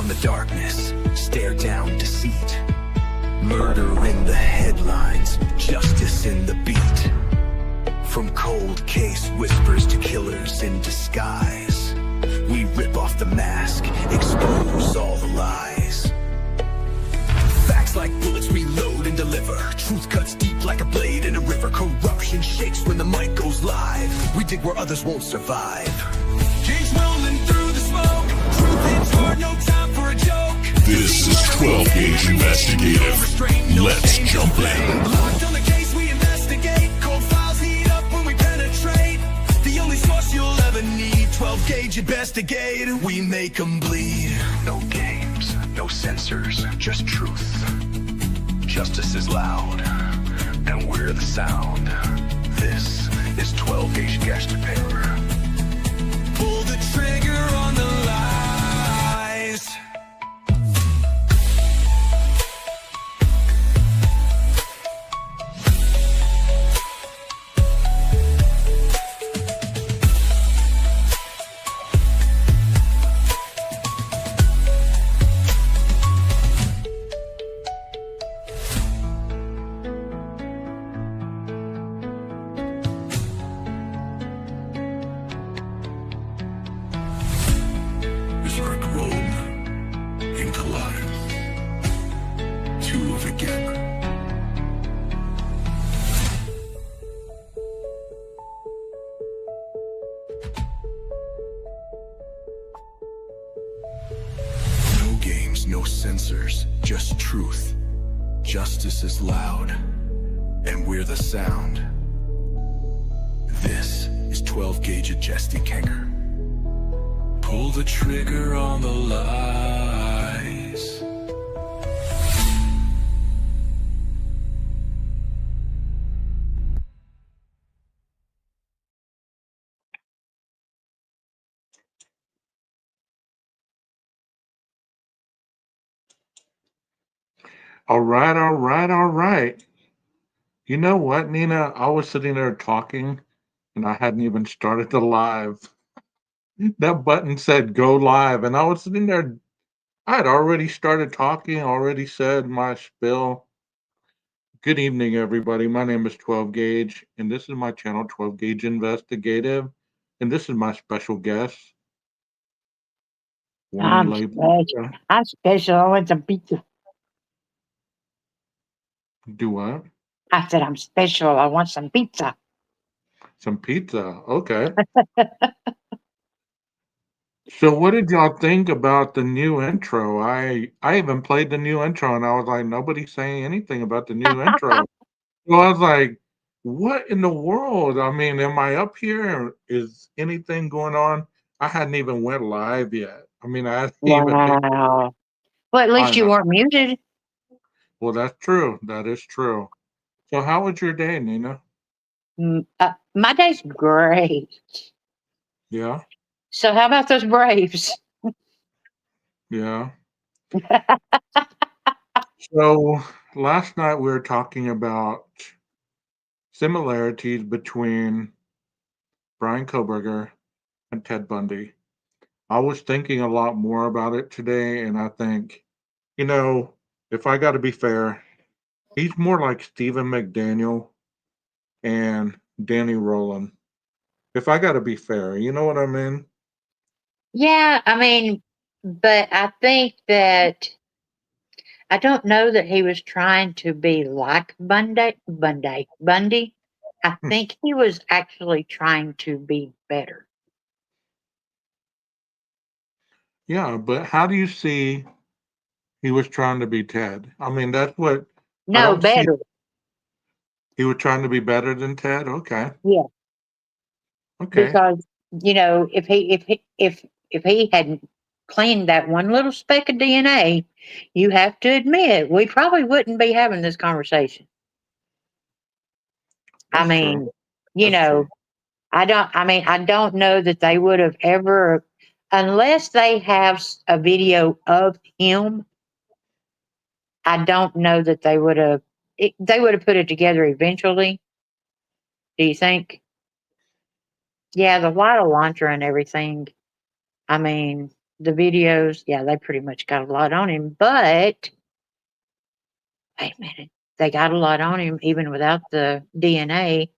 from the darkness, stare down deceit. Murder in the headlines, justice in the beat. From cold case whispers to killers in disguise, we rip off the mask, expose all the lies. Facts like bullets we load and deliver. Truth cuts deep like a blade in a river. Corruption shakes when the mic goes live. We dig where others won't survive. Kings rolling through the smoke. Truth hits hard, no time for a joke. This is 12 Gauge Investigative. Let's jump in. Locked on the case, we investigate. Cold files heat up when we penetrate. The only source you'll ever need. 12 Gauge Investigate. We make them bleed. No games, no censors, just truth. Justice is loud, and we're the sound. This is 12 Gauge Investigative. Pull the trigger on the lies. No censors, just truth. Justice is loud, and we're the sound. This is 12 Gauge Investigative. Pull the trigger on the lies. All right. You know what, Nena? I was sitting there talking, and I hadn't even started the live. That button said go live, and I was sitting there. I had already started talking, already said my spiel. Good evening, everybody. My name is 12 Gauge, and this is my channel, 12 Gauge Investigative, and this is my special guest. I'm special. I want some pizza. Do what? I said I'm special. I want some pizza. Some pizza. Okay. So what did y'all think about the new intro? I even played the new intro and I was like, nobody's saying anything about the new intro. So I was like, what in the world? I mean, am I up here? Is anything going on? I hadn't even went live yet. I mean, I hadn't even Wow. Well, at least you weren't muted. Well, that's true. That is true. So how was your day, Nena? My day's great. Yeah. So how about those Braves? Yeah. So last night we were talking about similarities between Brian Cobberger and Ted Bundy. I was thinking a lot more about it today, and I think, if I got to be fair, he's more like Stephen McDaniel and Danny Rowland. If I got to be fair, you know what I mean? Yeah, I mean, but I think that I don't know that he was trying to be like Bundy. I think he was actually trying to be better. Yeah, but how do you see he was trying to be Ted? I mean, that's what No, better. He was trying to be better than Ted? Okay. Yeah. Okay. Because if he hadn't cleaned that one little speck of DNA, you have to admit we probably wouldn't be having this conversation. That's I mean, true. I don't know that they would have ever, unless they have a video of him. I don't know that they would have put it together eventually. Do you think? Yeah, the white Elantra and everything. I mean, the videos, yeah, they pretty much got a lot on him. But wait a minute, they got a lot on him even without the DNA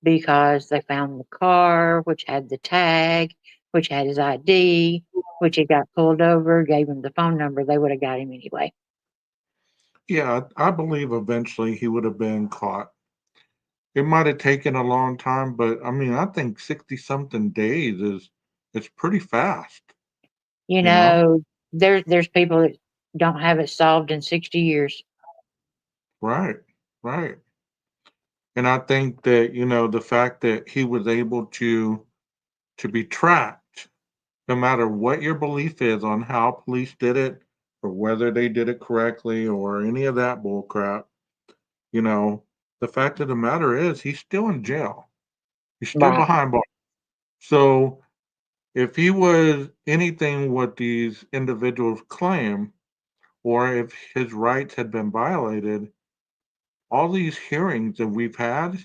because they found the car, which had the tag, which had his ID, which he got pulled over, gave him the phone number. They would have got him anyway. Yeah, I believe eventually he would have been caught. It might have taken a long time, but I mean, I think 60 something days is it's pretty fast, You you know? know, there's people that don't have it solved in 60 years. Right, right. And I think that, the fact that he was able to be tracked, no matter what your belief is on how police did it or whether they did it correctly or any of that bull crap, you know, the fact of the matter is he's still in jail. He's still Right. behind bars. So if he was anything what these individuals claim, or if his rights had been violated, all these hearings that we've had,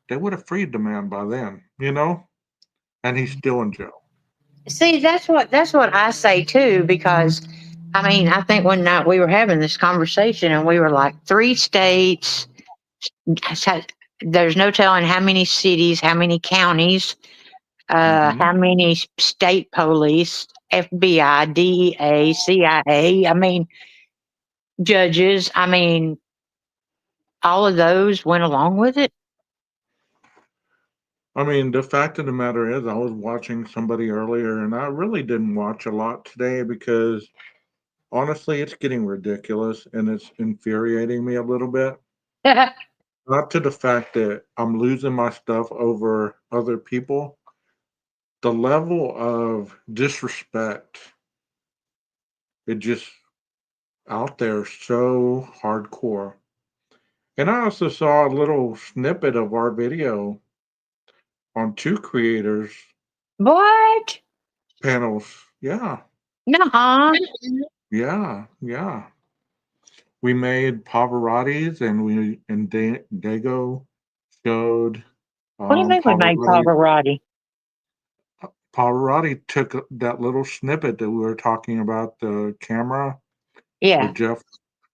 they would have freed the man by then, and he's still in jail. See, that's what I say too, because I mean, I think one night we were having this conversation and we were like, 3 states, there's no telling how many cities, how many counties, Hmm. how many state police, FBI, DEA, CIA, I mean, judges, I mean, all of those went along with it. I mean, the fact of the matter is, I was watching somebody earlier, and I really didn't watch a lot today because honestly, it's getting ridiculous and it's infuriating me a little bit. Not to the fact that I'm losing my stuff over other people, the level of disrespect, it just out there so hardcore. And I also saw a little snippet of our video on two creators What? panels. Yeah, No. yeah, yeah. We made Pavarotti's and Dago showed What do you mean we made Pavarotti. Pavarotti? Pavarotti took that little snippet that we were talking about the camera where Yeah. Jeff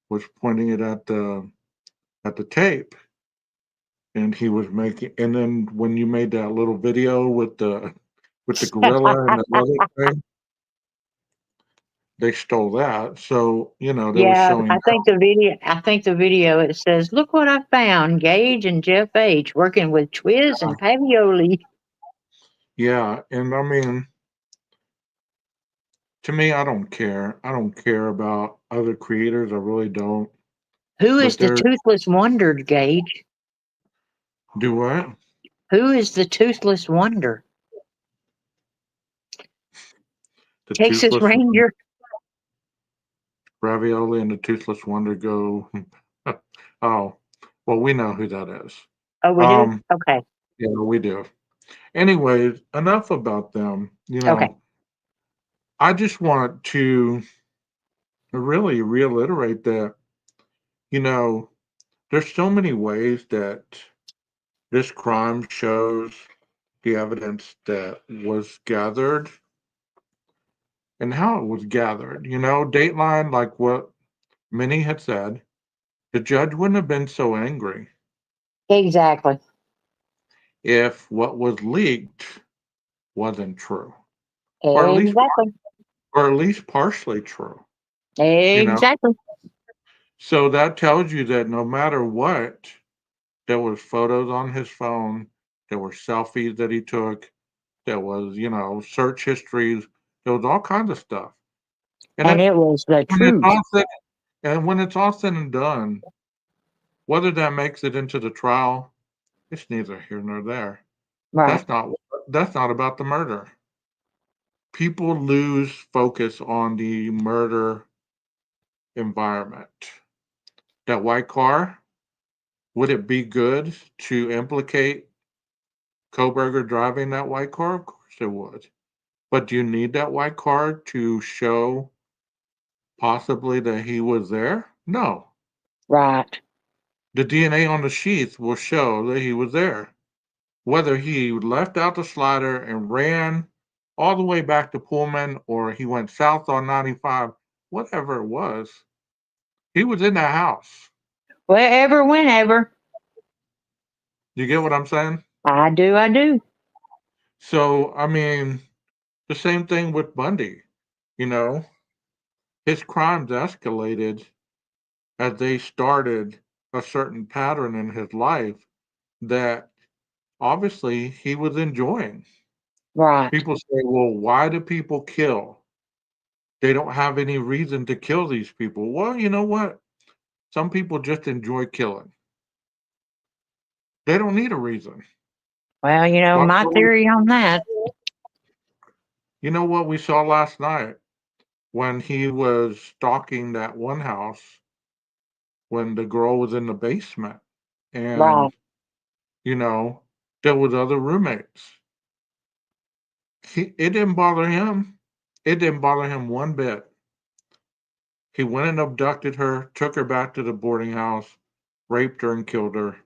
was pointing it at the tape, and he was making. And then when you made that little video with the gorilla and the other thing, they stole that. So they were Yeah, showing I that. think the video it says, "Look what I found, Gage and Jeff H. working with Twiz and Pavioli." Yeah, and I mean, to me, I don't care. I don't care about other creators. I really don't. Who is But the they're toothless wonder, Gage? do what? Who is the toothless wonder? The Texas toothless Ranger. Ravioli and the Toothless Wonder go. Oh, well, we know who that is. Oh, we do? Um, Okay. yeah, we do. Anyways, enough about them. Okay. I just want to really reiterate that, you know, there's so many ways that this crime shows the evidence that was gathered and how it was gathered. Dateline, like what many had said, the judge wouldn't have been so angry Exactly. if what was leaked wasn't true, or at least Exactly. partially true. You know, Exactly. so that tells you that no matter what, there was photos on his phone, there were selfies that he took, there was search histories, there was all kinds of stuff. And And it was the when it's truth. all said, when it's all said and done, whether that makes it into the trial, it's neither here nor there. Right. That's not about the murder. People lose focus on the murder environment. That white car, would it be good to implicate Cobberger driving that white car? Of course it would. But do you need that white car to show possibly that he was there? No. Right. The DNA on the sheath will show that he was there. Whether he left out the slider and ran all the way back to Pullman, or he went south on 95, whatever it was, he was in that house. Wherever, whenever. You get what I'm saying? I do, I do. So, I mean, the same thing with Bundy. You know, his crimes escalated as they started a certain pattern in his life that obviously he was enjoying. Right, People say, well, why do people kill? They don't have any reason to kill these people. Well, you know what? Some people just enjoy killing. They don't need a reason. well, Like, my theory on that. you know what we saw last night when he was stalking that one house when the girl was in the basement Right. and, you know, there was other roommates. It didn't bother him. It didn't bother him one bit. He went and abducted her, took her back to the boarding house, raped her and killed her,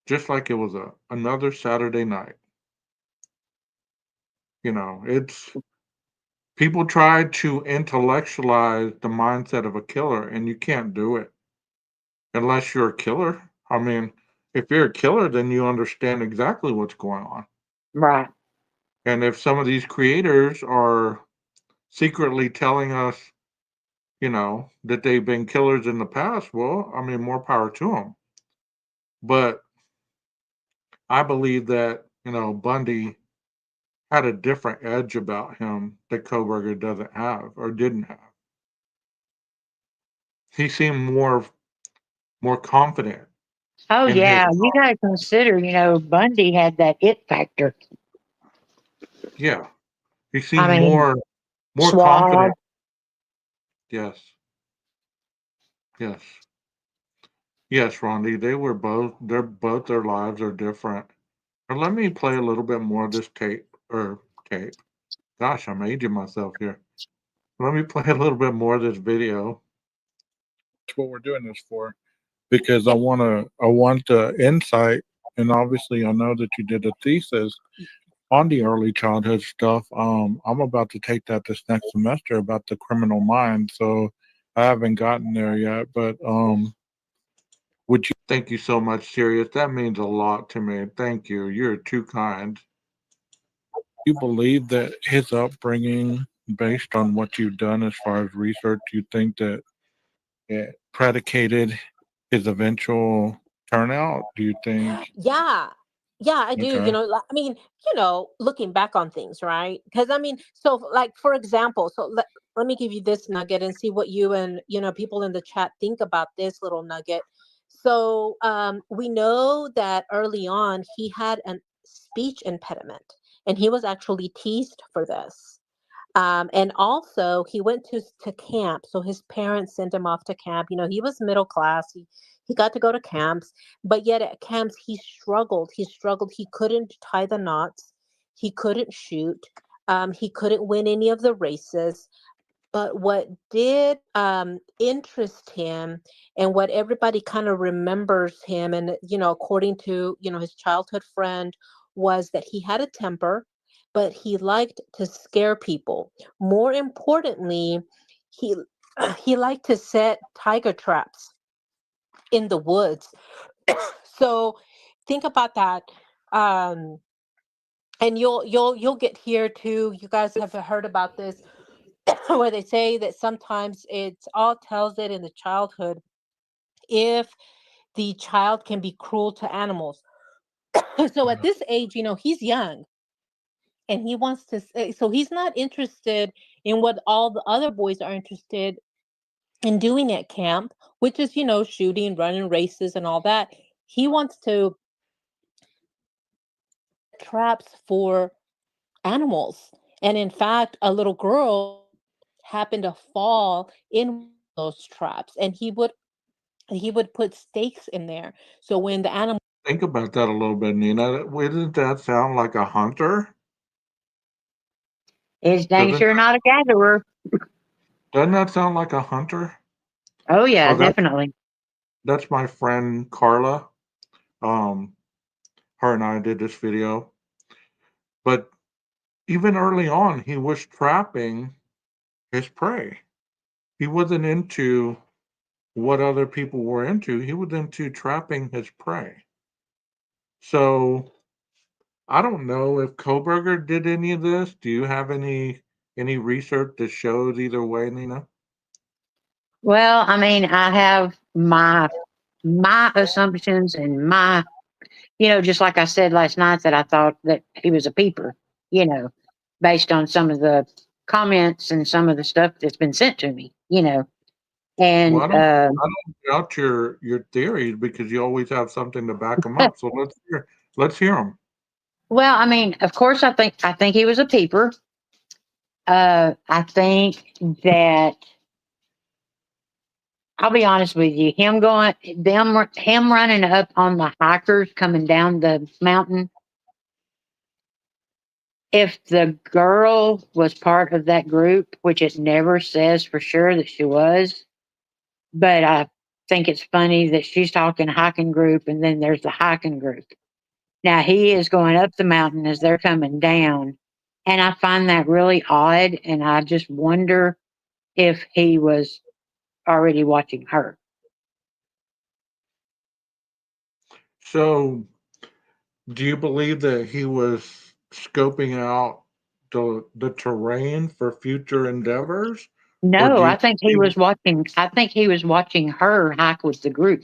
just like it was another Saturday night. It's people try to intellectualize the mindset of a killer, and you can't do it unless you're a killer. I mean, if you're a killer, then you understand exactly what's going on. Right. And if some of these creators are secretly telling us, that they've been killers in the past, well, I mean, more power to them. But I believe that, Bundy had a different edge about him that Koberger doesn't have or didn't have. He seemed more confident Oh, in his yeah. You got to consider, Bundy had that it factor. yeah. He I seemed mean, more suave. confident. Yes. Yes. Yes, Rondi. Their lives are different. And let me play a little bit more of this tape. Gosh, I'm aging myself here. Let me play a little bit more of this video. That's what we're doing this for. Because I want the insight, and obviously I know that you did a thesis on the early childhood stuff. I'm about to take that this next semester about the criminal mind, so I haven't gotten there yet. But would you? Thank you so much, Sirius. That means a lot to me. Thank you. You're too kind. You believe that his upbringing, based on what you've done as far as research, you think that it predicated his eventual turnout? Do you think? Yeah. Yeah, I do. Okay. I mean, looking back on things, right? Because I mean, so like for example, so let me give you this nugget and see what you and people in the chat think about this little nugget. So we know that early on he had a speech impediment, and he was actually teased for this. And also, he went to camp. So his parents sent him off to camp. He was middle class. He got to go to camps, but yet at camps he struggled. He struggled. He couldn't tie the knots. He couldn't shoot. He couldn't win any of the races. But what did interest him, and what everybody kind of remembers him, and according to his childhood friend, was that he had a temper, but he liked to scare people. More importantly, he he liked to set tiger traps in the woods. So think about that. Um, and you'll get here too. You guys have heard about this, where they say that sometimes it's all tells it in the childhood if the child can be cruel to animals. So at this age, he's young, and he wants to so he's not interested in what all the other boys are interested in doing at camp, which is shooting, running races, and all that. He wants to traps for animals. And in fact, a little girl happened to fall in those traps, and he would put stakes in there. So when the animal Think about that a little bit, Nina. Doesn't that sound like a hunter? Is dang Doesn't sure not a gatherer. doesn't that sound like a hunter? Oh, yeah, Oh, definitely. that's my friend Carla. Um, her and I did this video. But even early on, he was trapping his prey. He wasn't into what other people were into. He was into trapping his prey. So I don't know if Koberger did any of this. Do you have any research that shows either way, Nina? Well, I mean, I have my assumptions and my, just like I said last night that I thought that he was a peeper, based on some of the comments and some of the stuff that's been sent to me, Well, and I don't doubt your theories because you always have something to back them up. So let's hear them. well, I mean, of course, I think he was a peeper. I think that I'll be honest with you, him running up on the hikers coming down the mountain. If the girl was part of that group, which it never says for sure that she was, but I think it's funny that she's talking hiking group and then there's the hiking group. Now he is going up the mountain as they're coming down. And I find that really odd. And I just wonder if he was already watching her. So do you believe that he was scoping out the terrain for future endeavors, or No, do you I think think he he? was watching. I think he was watching her hike with the group.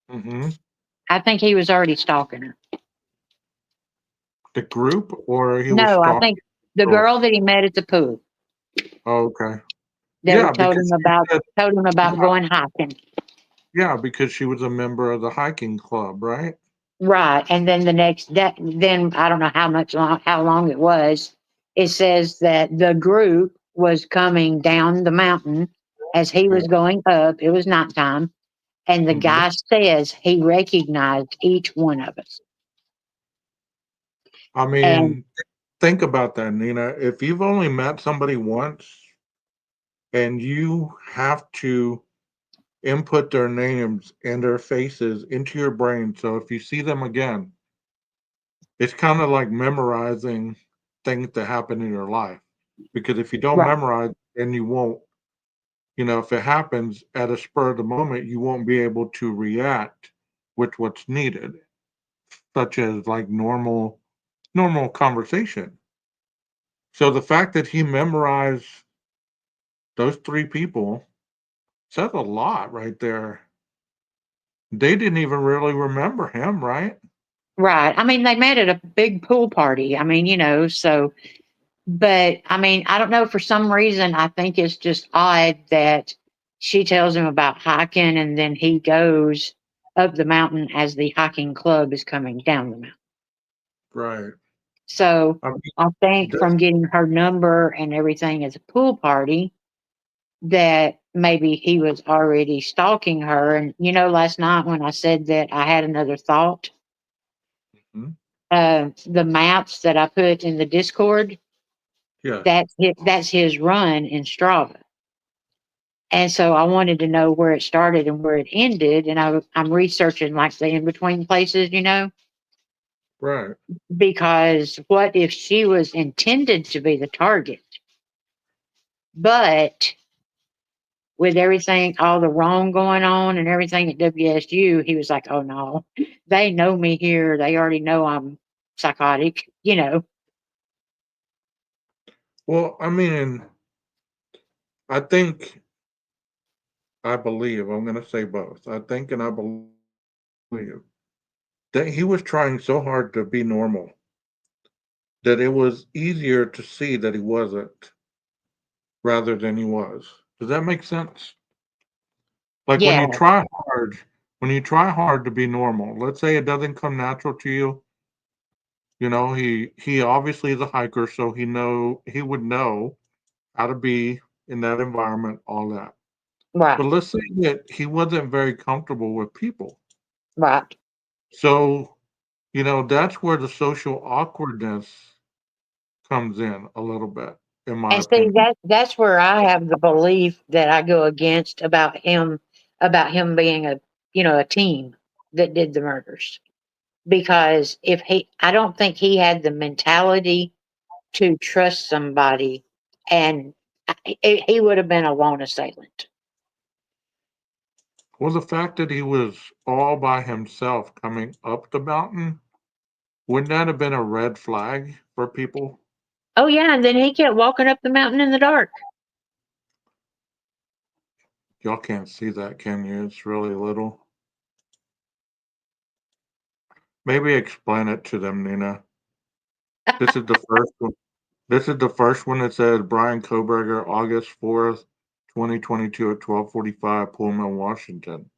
Hmm. I think he was already stalking her. The group, or he was No, I stalking think the the girl? girl that he met at the pool Oh, okay. that Yeah, told because him she about said, told him about yeah, going hiking. yeah, because she was a member of the hiking club, right? Right, and then the next that then I don't know how long it was. It says that the group was coming down the mountain as he Yeah. was going up. It was nighttime, and the Hmm. guy says he recognized each one of us. I And mean, think about that, Nina. If you've only met somebody once and you have to input their names and their faces into your brain, so if you see them again, it's kind of like memorizing things that happen in your life. Because if you don't right, memorize, then you won't, if it happens at a spur of the moment, you won't be able to react with what's needed, such as like normal conversation. So the fact that he memorized those three people says a lot right there. They didn't even really remember him, right? right. I mean, they met at a big pool party. I mean, so. But I mean, I don't know. For some reason, I think it's just odd that she tells him about hiking, and then he goes up the mountain as the hiking club is coming down the mountain. Right. So I mean, I think this, from getting her number and everything as a pool party, that maybe he was already stalking her. And last night when I said that I had another thought, mhm, the maps that I put in the Discord, yes, that's his run in Strava. And so I wanted to know where it started and where it ended. And I'm researching like the in between places, right. because what if she was intended to be the target, but with everything, all the wrong going on and everything at WSU, he was like, oh no, they know me here. They already know I'm psychotic. Well, I mean, I think, I believe, I'm going to say both. I think and I believe that he was trying so hard to be normal that it was easier to see that he wasn't rather than he was. Does that make sense? Like when Yeah, you try hard to be normal, let's say it doesn't come natural to you, he obviously is a hiker, so he would know how to be in that environment, all that. right, But let's say that he wasn't very comfortable with people. right. So, that's where the social awkwardness comes in a little bit, in my And see opinion. that's where I have the belief that I go against about him being a team that did the murders. because I don't think he had the mentality to trust somebody, and he would have been a lone assailant. Well, the fact that he was all by himself coming up the mountain, wouldn't that have been a red flag for people? Oh yeah, and then he kept walking up the mountain in the dark. Y'all can't see that, can you? It's really little. Maybe explain it to them, Nina. This is the first one. This is the first one that says Brian Cobberger, August 4th, 2022 at 12:45, Pullman, Washington.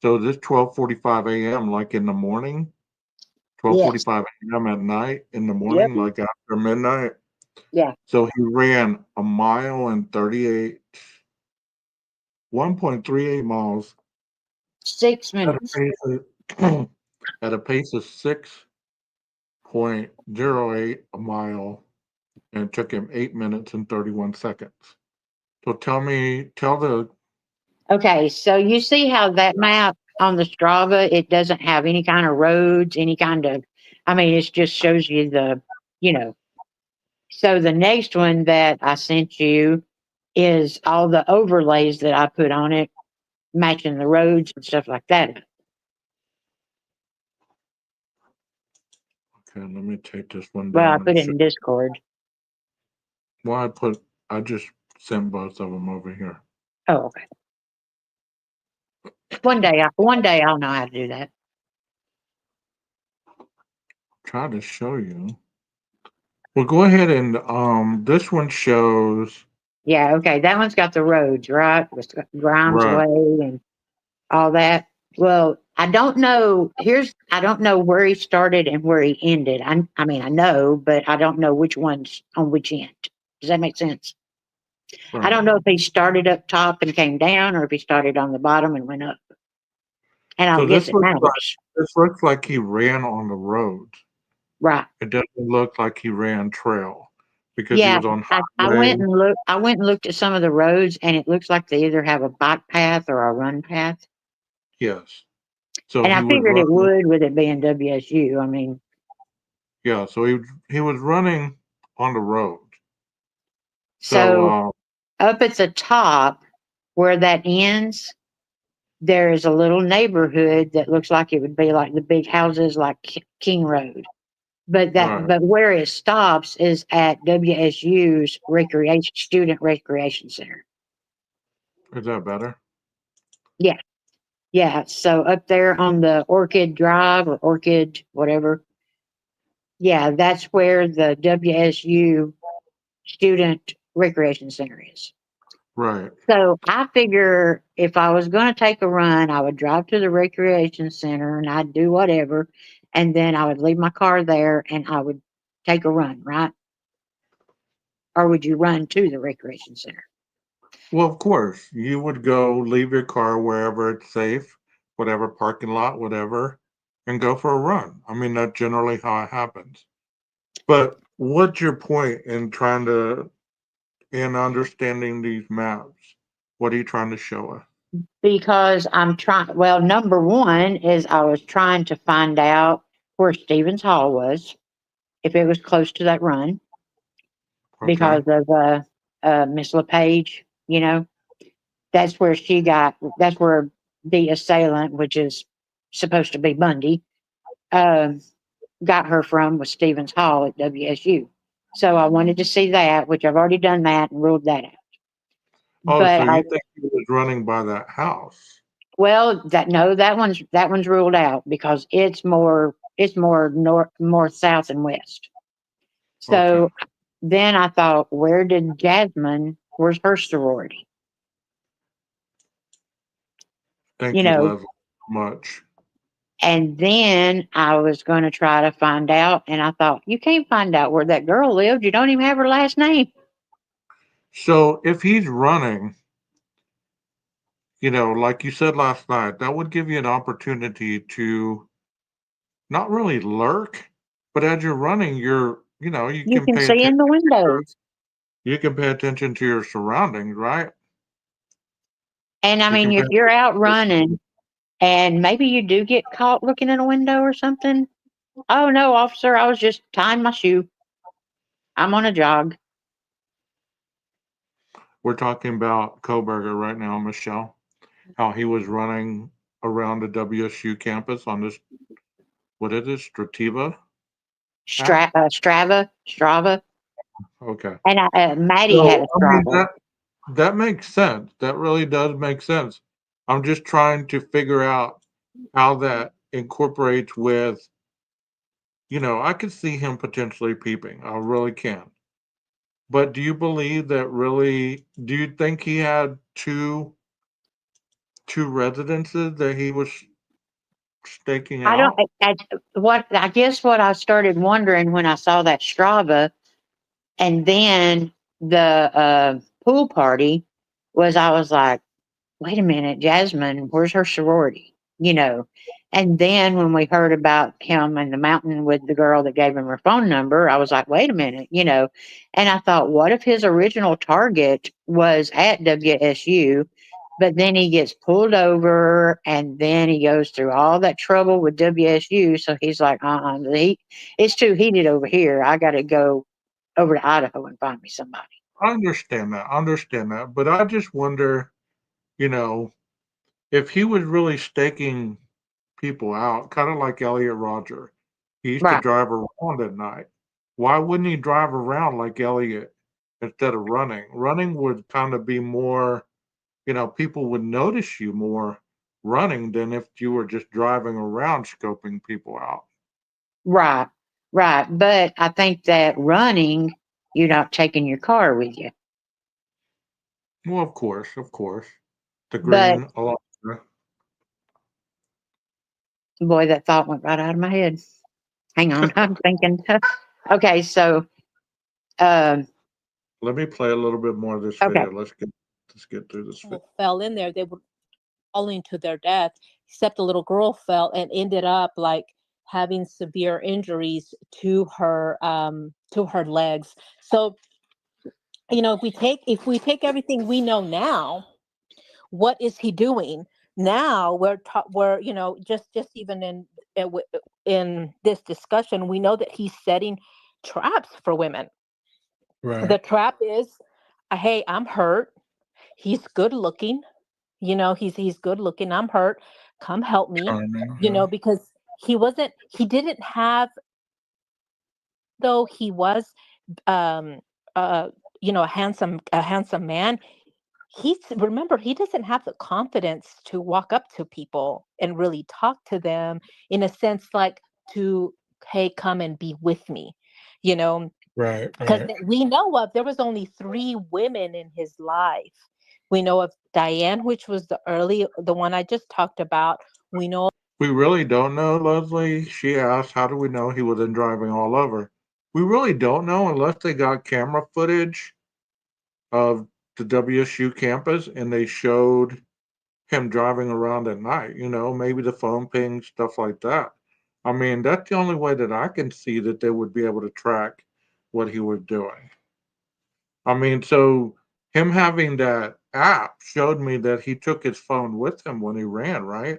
So this 12:45 a.m., like in the morning, Yes. 12:45 a.m. at night, in the Yep. morning, like after midnight. Yeah. So he ran a mile and 1.38 miles 6 minutes. at a pace of 6.08 a mile, and it took him 8 minutes and 31 seconds. So tell the Okay, so you see how that map on the Strava, it doesn't have any kind of roads, any kind of, I mean, it just shows you you know. So the next one that I sent you is all the overlays that I put on it, matching the roads and stuff like that. Okay, let me take this one Well, I down put and it show. in Discord. Well, I just sent both of them over here. Oh, okay. One day I'll know how to do that. Try to show you. Well, go ahead and this one shows Yeah, okay. That one's got the roads, right? With Grimes right. Way and all that. Well, I don't know. I don't know where he started and where he ended. I mean, I know, but I don't know which one's on which end. Does that make sense? I Right. don't know if he started up top and came down, or if he started on the bottom and went up. And I So don't guess it matters, this looks like he ran on the road. right? It doesn't look like he ran trail because he Yeah, was on I highway. went and looked. I went and looked at some of the roads, and it looks like they either have a bike path or a run path. Yes. So And he I was figured it running. would with it being WSU. I mean, Yeah. So he was running on the road. So so up at the top where that ends, there is a little neighborhood that looks like it would be like the big houses like King Road. right. But where it stops is at WSU's student recreation center. Is that better? Yeah. Yeah. So up there on the Orchid Drive or Orchid, whatever. Yeah, that's where the WSU student recreation center is. Right. So I figure if I was going to take a run, I would drive to the recreation center and I'd do whatever. And then I would leave my car there and I would take a run, right? Or would you run to the recreation center? Well, of course, you would go leave your car wherever it's safe, whatever parking lot, whatever, and go for a run. I mean, that's generally how it happens. But what's your point in understanding these maps? What are you trying to show us? Because well, number one is I was trying to find out where Stevens Hall was, if it was close to that run, Okay. because of Miss LePage, that's where that's where the assailant, which is supposed to be Bundy, um, got her from, was Stevens Hall at WSU. So I wanted to see that, which I've already done that and ruled that out. Oh, But so you think he was running by that house? well, no, that one's ruled out because it's more north, south, and west. Okay. So then I thought, where's her sorority? You Thank you, know, Leslie, so much. and then I was going to try to find out, and I thought, you can't find out where that girl lived. You don't even have her last name. So if he's running, like you said last night, that would give you an opportunity to not really lurk, but as you're running, you You can can pay see attention in the windows. to your surroundings, right? And I You mean, can pay if you're out attention running and maybe you do get caught looking in a window or something, Oh no, officer, I was just tying my shoe. I'm on a jog. We're talking about Cobberger right now, Michelle. How he was running around the WSU campus on this, what is it, Strativa app? Strava, Okay. and Maddie had So, a I mean, Strava. that makes sense. That really does make sense. I'm just trying to figure out how that incorporates with, I could see him potentially peeping. I really can. But do you believe that really, do you think he had two residences that he was staking I don't. out? What I guess what I started wondering when I saw that Strava, and then the pool party was. I was like, wait a minute, Jasmine, where's her sorority? And then when we heard about him in the mountain with the girl that gave him her phone number, I was like, wait a minute. And I thought, what if his original target was at WSU, but then he gets pulled over and then he goes through all that trouble with WSU. So he's like, it's too heated over here. I got to go over to Idaho and find me somebody. I understand that. I understand that. But I just wonder, you know, if he was really staking people out, kind of like Elliot Rodger. He used to Right. drive around at night. Why wouldn't he drive around like Elliot instead of running? Running would kind of be more, people would notice you more running than if you were just driving around scoping people out. Right, right. But I think that running, you're not taking your car with you. Well, of course, of course. The But green Elantra. boy, that thought went right out of my head. Hang on, I'm thinking. Okay, so um, Let me play a little bit more of this okay, video. Let's get through this video. Fell in there, they were falling to their death, except the little girl fell and ended up like having severe injuries to her legs. So, if we take everything we know now, what is he doing? Now we're just even in this discussion, we know that he's setting traps for women. Right. The trap is, hey, I'm hurt. He's good looking. He's good looking. I'm hurt. Come help me. Charming. Yeah. Because he didn't have, though he was um uh a handsome man. Remember, he doesn't have the confidence to walk up to people and really talk to them in a sense, like, to, hey, come and be with me, you know Right. because Right. we know of, there was only 3 women in his life. We know of Diane, which was the one I just talked about. We know. We really don't know, Leslie. She asked, how do we know he wasn't driving all over? We really don't know unless they got camera footage of the WSU campus and they showed him driving around at night, maybe the phone ping, stuff like that. I mean, that's the only way that I can see that they would be able to track what he was doing. I mean, so him having that app showed me that he took his phone with him when he ran, right,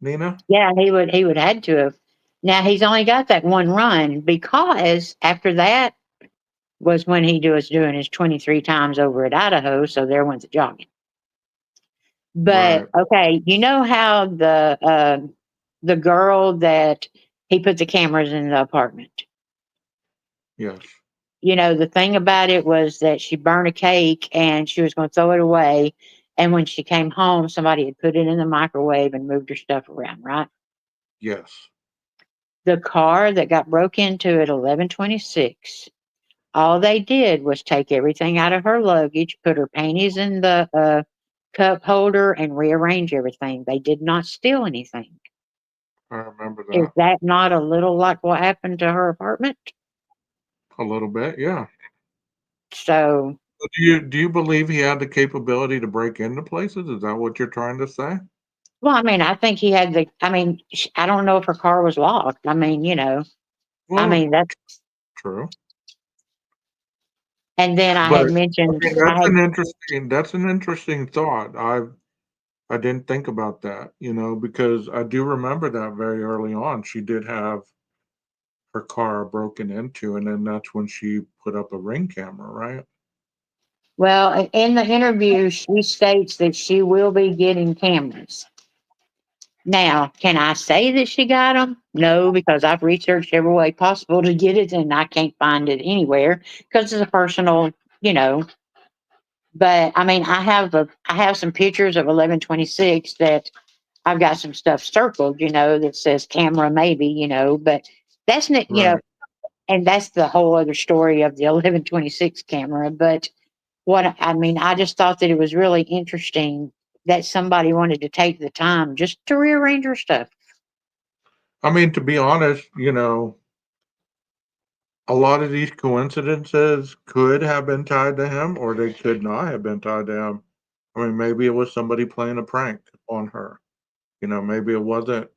Nina? yeah, he would had to have. Now he's only got that one run because after that was when was doing his 23 times over at Idaho. So there went the jogging. But Right. okay, you know how the girl that he put the cameras in the apartment. Yes. The thing about it was that she burned a cake and she was going to throw it away. And when she came home, somebody had put it in the microwave and moved her stuff around, right? Yes. The car that got broke into at 11:26, all they did was take everything out of her luggage, put her panties in the cup holder, and rearrange everything. They did not steal anything. I remember Is that that not a little like what happened to her apartment? a little bit. Yeah. So, Do you believe he had the capability to break into places? Is that what you're trying to say? well, I mean, I think he had I don't know if her car was locked. I Well, mean, that's, true. and then I But had I mentioned, mean, that's an interesting thought. I didn't think about that, because I do remember that very early on. She did have her car broken into, and then that's when she put up a Ring camera, right? Well, in the interview, she states that she will be getting cameras. Now, can I say that she got them? No, because I've researched every way possible to get it and I can't find it anywhere because it's a personal, you know. But I mean, I have some pictures of 1126 that I've got some stuff circled, that says camera maybe, but that's not, Right. and that's the whole other story of the 1126 camera. But I mean, I just thought that it was really interesting that somebody wanted to take the time just to rearrange her stuff. I mean, to be honest, a lot of these coincidences could have been tied to him or they could not have been tied to him. I mean, maybe it was somebody playing a prank on her. Maybe it wasn't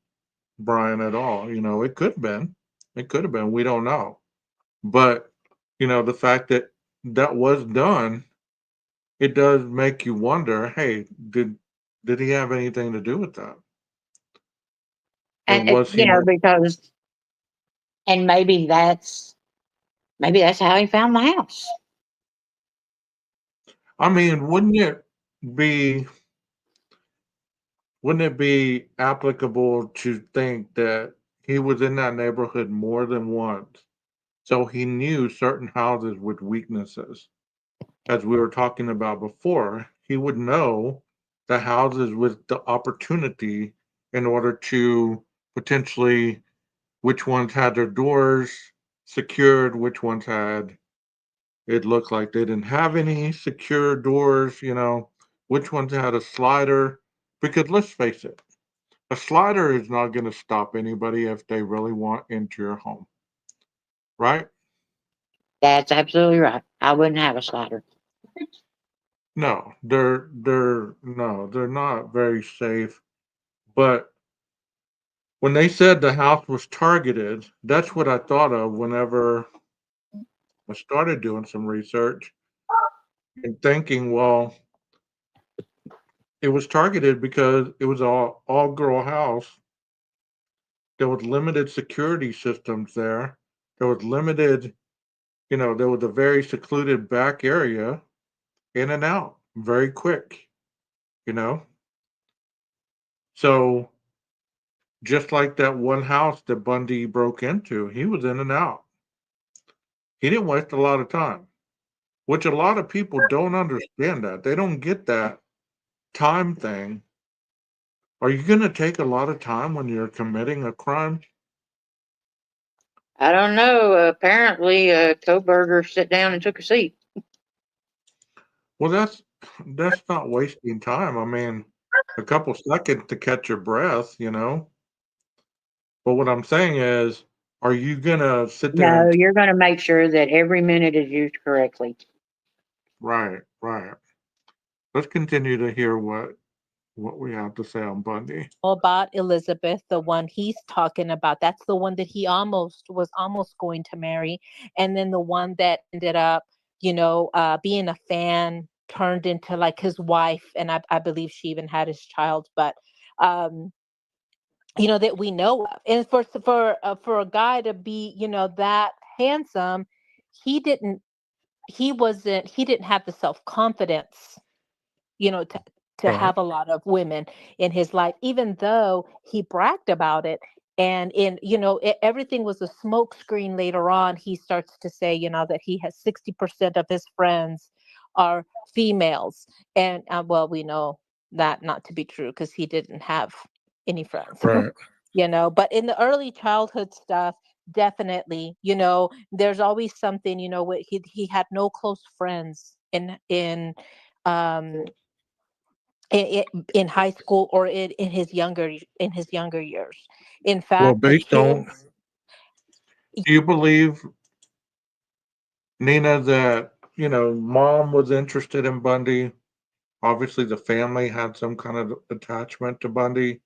Brian at all. It could have been. It could have been. We don't know. But, the fact that that was done, it does make you wonder, hey, did he have anything to do with that? Or And was he because and maybe that's how he found the house. I mean, be wouldn't it be applicable to think that he was in that neighborhood more than once? So he knew certain houses with weaknesses. As we were talking about before, he would know the houses with the opportunity in order to potentially which ones had their doors secured, which ones had it looked like they didn't have any secure doors, which ones had a slider. Because let's face it, a slider is not going to stop anybody if they really want into your home, right? That's absolutely right. I wouldn't have a slider. No, they're not very safe. But when they said the house was targeted, that's what I thought of whenever I started doing some research and thinking, well, it was targeted because it was all girl house. There was limited security systems there. There was limited, there was a very secluded back area, in and out, very quick, you know. So just like that one house that Bundy broke into, he was in and out. He didn't waste a lot of time, which a lot of people don't understand that. They don't get that time thing. Are you going to take a lot of time when you're committing a crime? I don't know. Apparently, Cobberger sat down and took a seat. Well, that's not wasting time. I mean, a couple seconds to catch your breath. But what I'm saying is, are you gonna sit there No, and you're going to make sure that every minute is used correctly. right, right. Let's continue to hear what we have to say on Bundy. About Elizabeth, the one he's talking about. That's the one that he almost going to marry. And then the one that ended up, being a fan turned into like his wife. And I believe she even had his child, but, um, that we know of. And for a guy to be, that handsome, he didn't, he didn't have the self-confidence, to Right, have a lot of women in his life, even though he bragged about it. And everything was a smokescreen. Later on, he starts to say, that he has 60% of his friends are females. And well, we know that not to be true because he didn't have any friends. right. But in the early childhood stuff, definitely, there's always something, he had no close friends um in high school or in his younger years. In Well, fact, based on, do you believe, Nina, that, mom was interested in Bundy? Obviously, the family had some kind of attachment to Bundy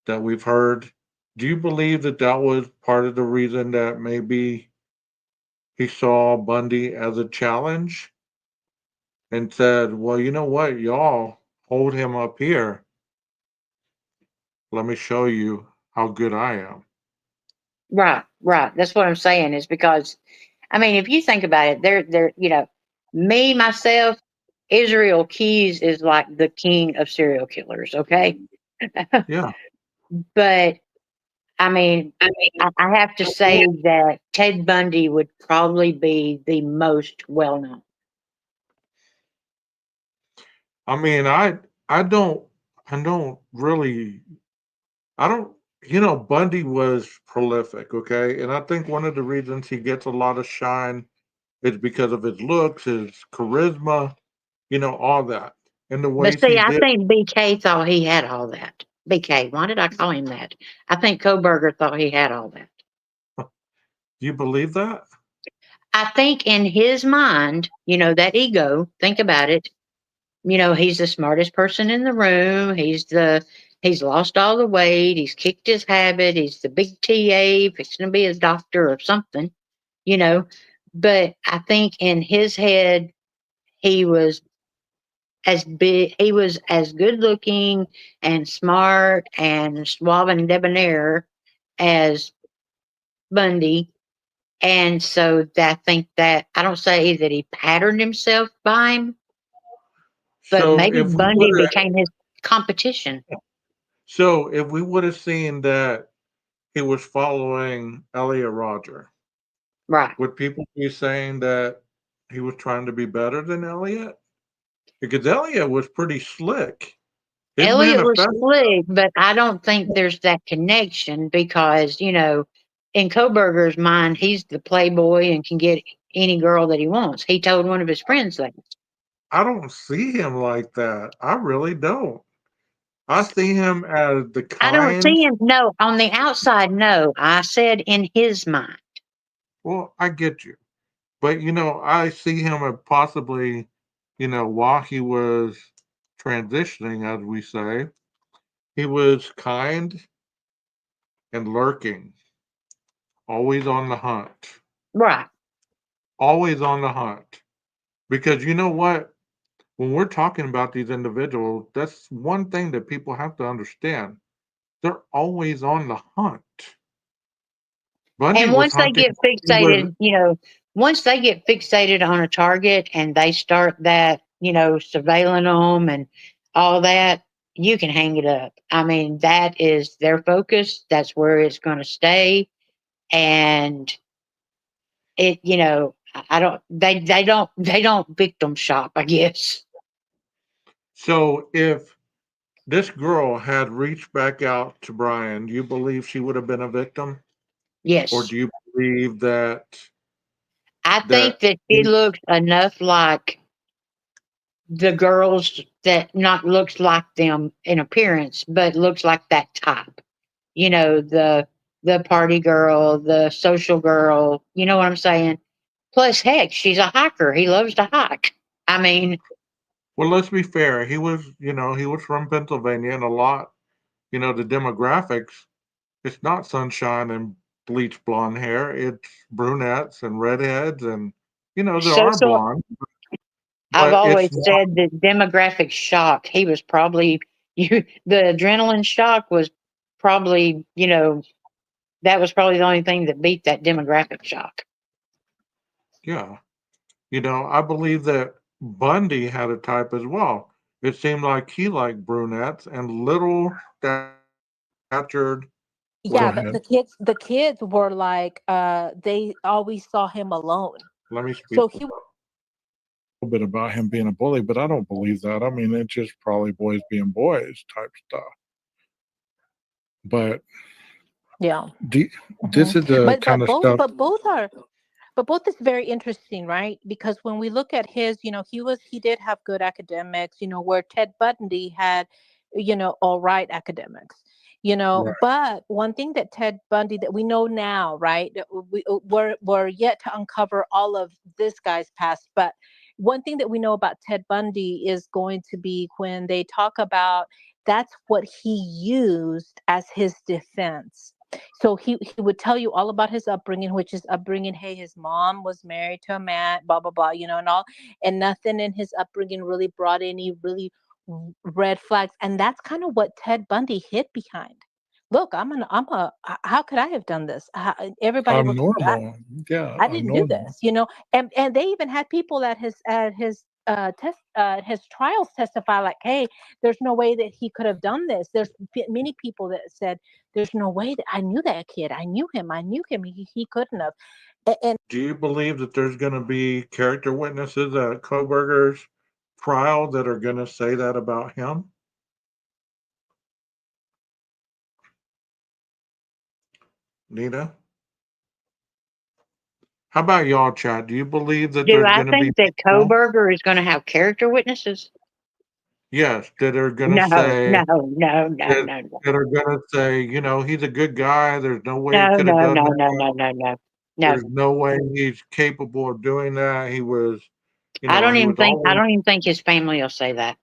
that we've heard. Do you believe that that was part of the reason that maybe he saw Bundy as a challenge and said, well, you know what, y'all hold him up here. let me show you how good I am. Right, right. That's what I'm saying is because, I mean, if you think about it, me, myself, Israel Keys is like the king of serial killers, okay? Yeah. But I mean, I have to say that Ted Bundy would probably be the most well known. I mean, I don't I don't really I don't Bundy was prolific, okay? And I think one of the reasons he gets a lot of shine is because of his looks, his charisma, all that. And the But ways see, he I did. think BK thought he had all that. BK, why did I call him that? I think Cobberger thought he had all that. Do you believe that? I think in his mind, that ego, think about it, he's the smartest person in the room. He's lost all the weight. He's kicked his habit. He's the big TA, fixing to be a doctor or something, you know. But I think in his head, he was he was as good looking and smart and suave and debonair as Bundy. And so I think that I don't say that he patterned himself by him, but So maybe if we Bundy would have became his competition. seen that he was following Elliot Rodger, Right. would people be saying that he was trying to be better than Elliot? Because Elliot was pretty slick. His Elliot was manifesto. slick, but I don't think there's that connection because, in Koberger's mind, he's the playboy and can get any girl that he wants. He told one of his friends that. I don't see him like that. I really don't. I see him as the I don't kind. see him. No, on the outside, no. I said in his mind. Well, I get you. But I see him as possibly, while he was transitioning, as we say, he was kind and lurking, always on the hunt. Right. Always on the hunt. Because you know what? When we're talking about these individuals, that's one thing that people have to understand. They're always on the hunt. Bundy And was once they hunting. get He was, fixated, once they get fixated on a target and they start that, surveilling them and all that, you can hang it up. I mean, that is their focus. That's where it's going to stay. And I don't, they don't victim shop, I guess. so if this girl had reached back out to Brian, do you believe she would have been a victim? Or Yes. do you believe I think that that she looks enough like the girls that not looks like them in appearance, but looks like that type. The party girl, the social girl. You know what I'm saying? Plus, heck, she's a hiker. He loves to hike. I mean, well, let's be fair. He was from Pennsylvania and a lot, the demographics, it's not sunshine and bleach blonde hair. It's brunettes and redheads and, there are social. blondes, I've but always it's not. said that demographic shock. He was probably the adrenaline shock was probably that was probably the only thing that beat that demographic shock. Yeah. I believe that Bundy had a type as well. It seemed like he liked brunettes and little statured. Go Yeah, ahead. the kids were like, they always saw him alone. Let me speak So a he little bit about him being a bully, but I don't believe that. I mean, it's just probably boys being boys type stuff. But Yeah. this Mhm. is the But kind of stuff. both is very interesting, right? Because when we look at his, he did have good academics, where Ted Bundy had, all right academics. Right. But one thing that Ted Bundy that we know now, right? That we're yet to uncover all of this guy's past, but one thing that we know about Ted Bundy is going to be when they talk about that's what he used as his defense. So he would tell you all about his upbringing, which is upbringing. Hey, his mom was married to a man, blah blah blah, and all, and nothing in his upbringing really brought any really red flags, and that's kind of what Ted Bundy hid behind. look, how could I have done this? Everybody I'm was, normal. Yeah, I I'm didn't do normal. this, you know. And they even had people at his trials testify like, hey, there's no way that he could have done this. There's many people that said, there's no way that I knew that kid. I knew him. He couldn't have. And Do you believe that there's going to be character witnesses at Cobberger's trial that are going to say that about him? Nina? How about y'all, Chad? Do you believe that Do there's I going to be think that people, Koberger is going to have character witnesses? yes, that are going to No, say, no, no, no, that, no, no, that are going to say, he's a good guy. There's no way he no, could have no, done no, no, that. no, no, no, no. There's no way he's capable of doing that. He was, I he don't was even think. I always, don't even think his family will say that.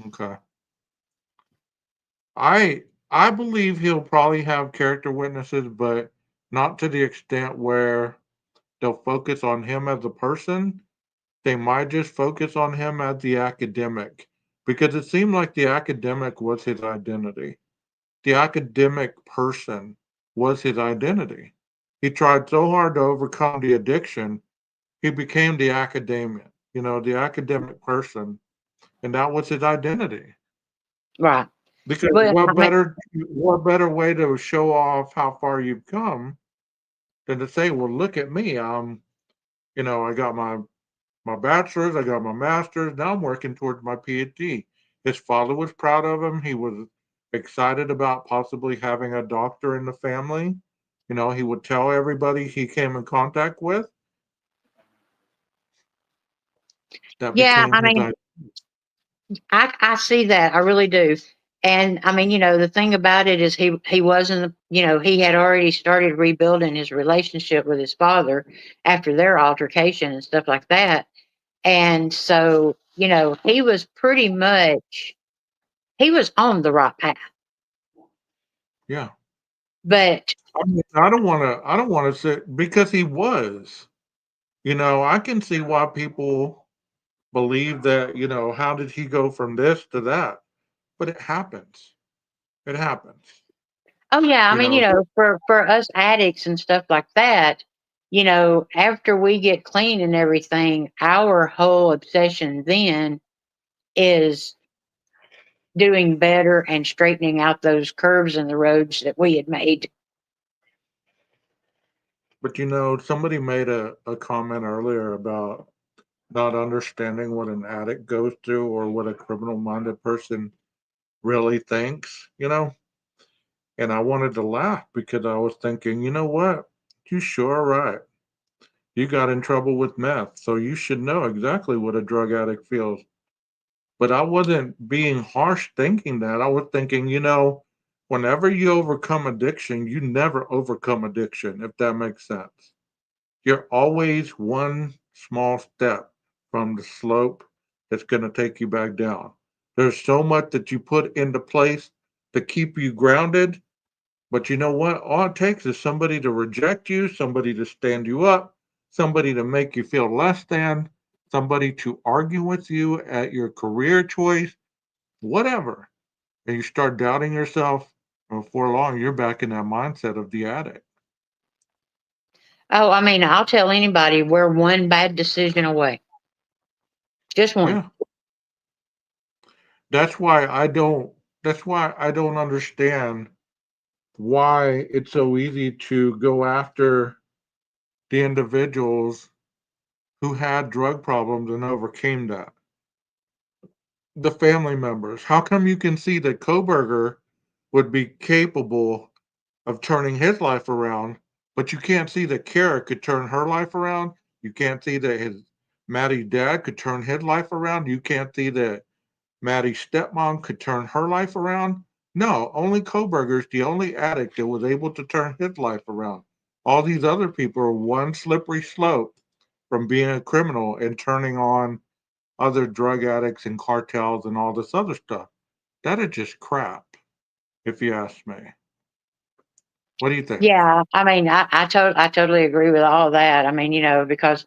okay. I believe he'll probably have character witnesses, but not to the extent where they'll focus on him as a person. They might just focus on him as the academic because it seemed like the academic was his identity. The academic person was his identity. He tried so hard to overcome the addiction, he became the academic, the academic person, and that was his identity. Right. Because But I mean, what better way to show off how far you've come than to say, "Well, look at me. I got my bachelor's, I got my master's. Now I'm working towards my PhD." His father was proud of him. He was excited about possibly having a doctor in the family. He would tell everybody he came in contact with. That yeah, became I his mean, identity. I see that. I really do. And I mean, the thing about it is he wasn't, he had already started rebuilding his relationship with his father after their altercation and stuff like that. And so, he was pretty much he was on the right path. Yeah. But I mean, I don't want to say because he was. I can see why people believe that, how did he go from this to that? But it happens. It happens. oh yeah, I You mean, know, for us addicts and stuff like that, after we get clean and everything, our whole obsession then is doing better and straightening out those curves in the roads that we had made. but somebody made a comment earlier about not understanding what an addict goes through or what a criminal minded person really thinks, and I wanted to laugh because I was thinking, you know what? You sure are right. You got in trouble with meth, so you should know exactly what a drug addict feels. But I wasn't being harsh thinking that. I was thinking, whenever you overcome addiction, you never overcome addiction, if that makes sense. You're always one small step from the slope that's going to take you back down. There's so much that you put into place to keep you grounded. But you know what? All it takes is somebody to reject you, somebody to stand you up, somebody to make you feel less than, somebody to argue with you at your career choice, whatever. And you start doubting yourself, and before long, you're back in that mindset of the addict. Oh, I mean, I'll tell anybody we're one bad decision away. Just one. Yeah. That's why I don't that's why I don't understand why it's so easy to go after the individuals who had drug problems and overcame that. The family members. How come you can see that Koberger would be capable of turning his life around, but you can't see that Kara could turn her life around? You can't see that Maddie's dad could turn his life around? You can't see that Maddie's stepmom could turn her life around? No, only Koberger's the only addict that was able to turn his life around. All these other people are one slippery slope from being a criminal and turning on other drug addicts and cartels and all this other stuff. That is just crap, if you ask me. What do you think? Yeah, I mean, I totally agree with all that. I mean, because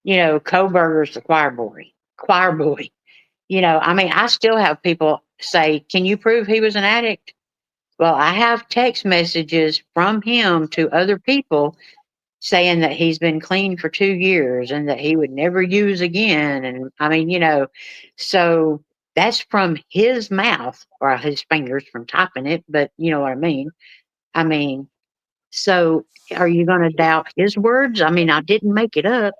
Koberger's the choir boy. Choir boy. I mean, I still have people say, can you prove he was an addict? Well, I have text messages from him to other people saying that he's been clean for 2 years and that he would never use again. And I mean, so that's from his mouth or his fingers from typing it, but you know what I mean? I mean, so are you going to doubt his words? I mean, I didn't make it up.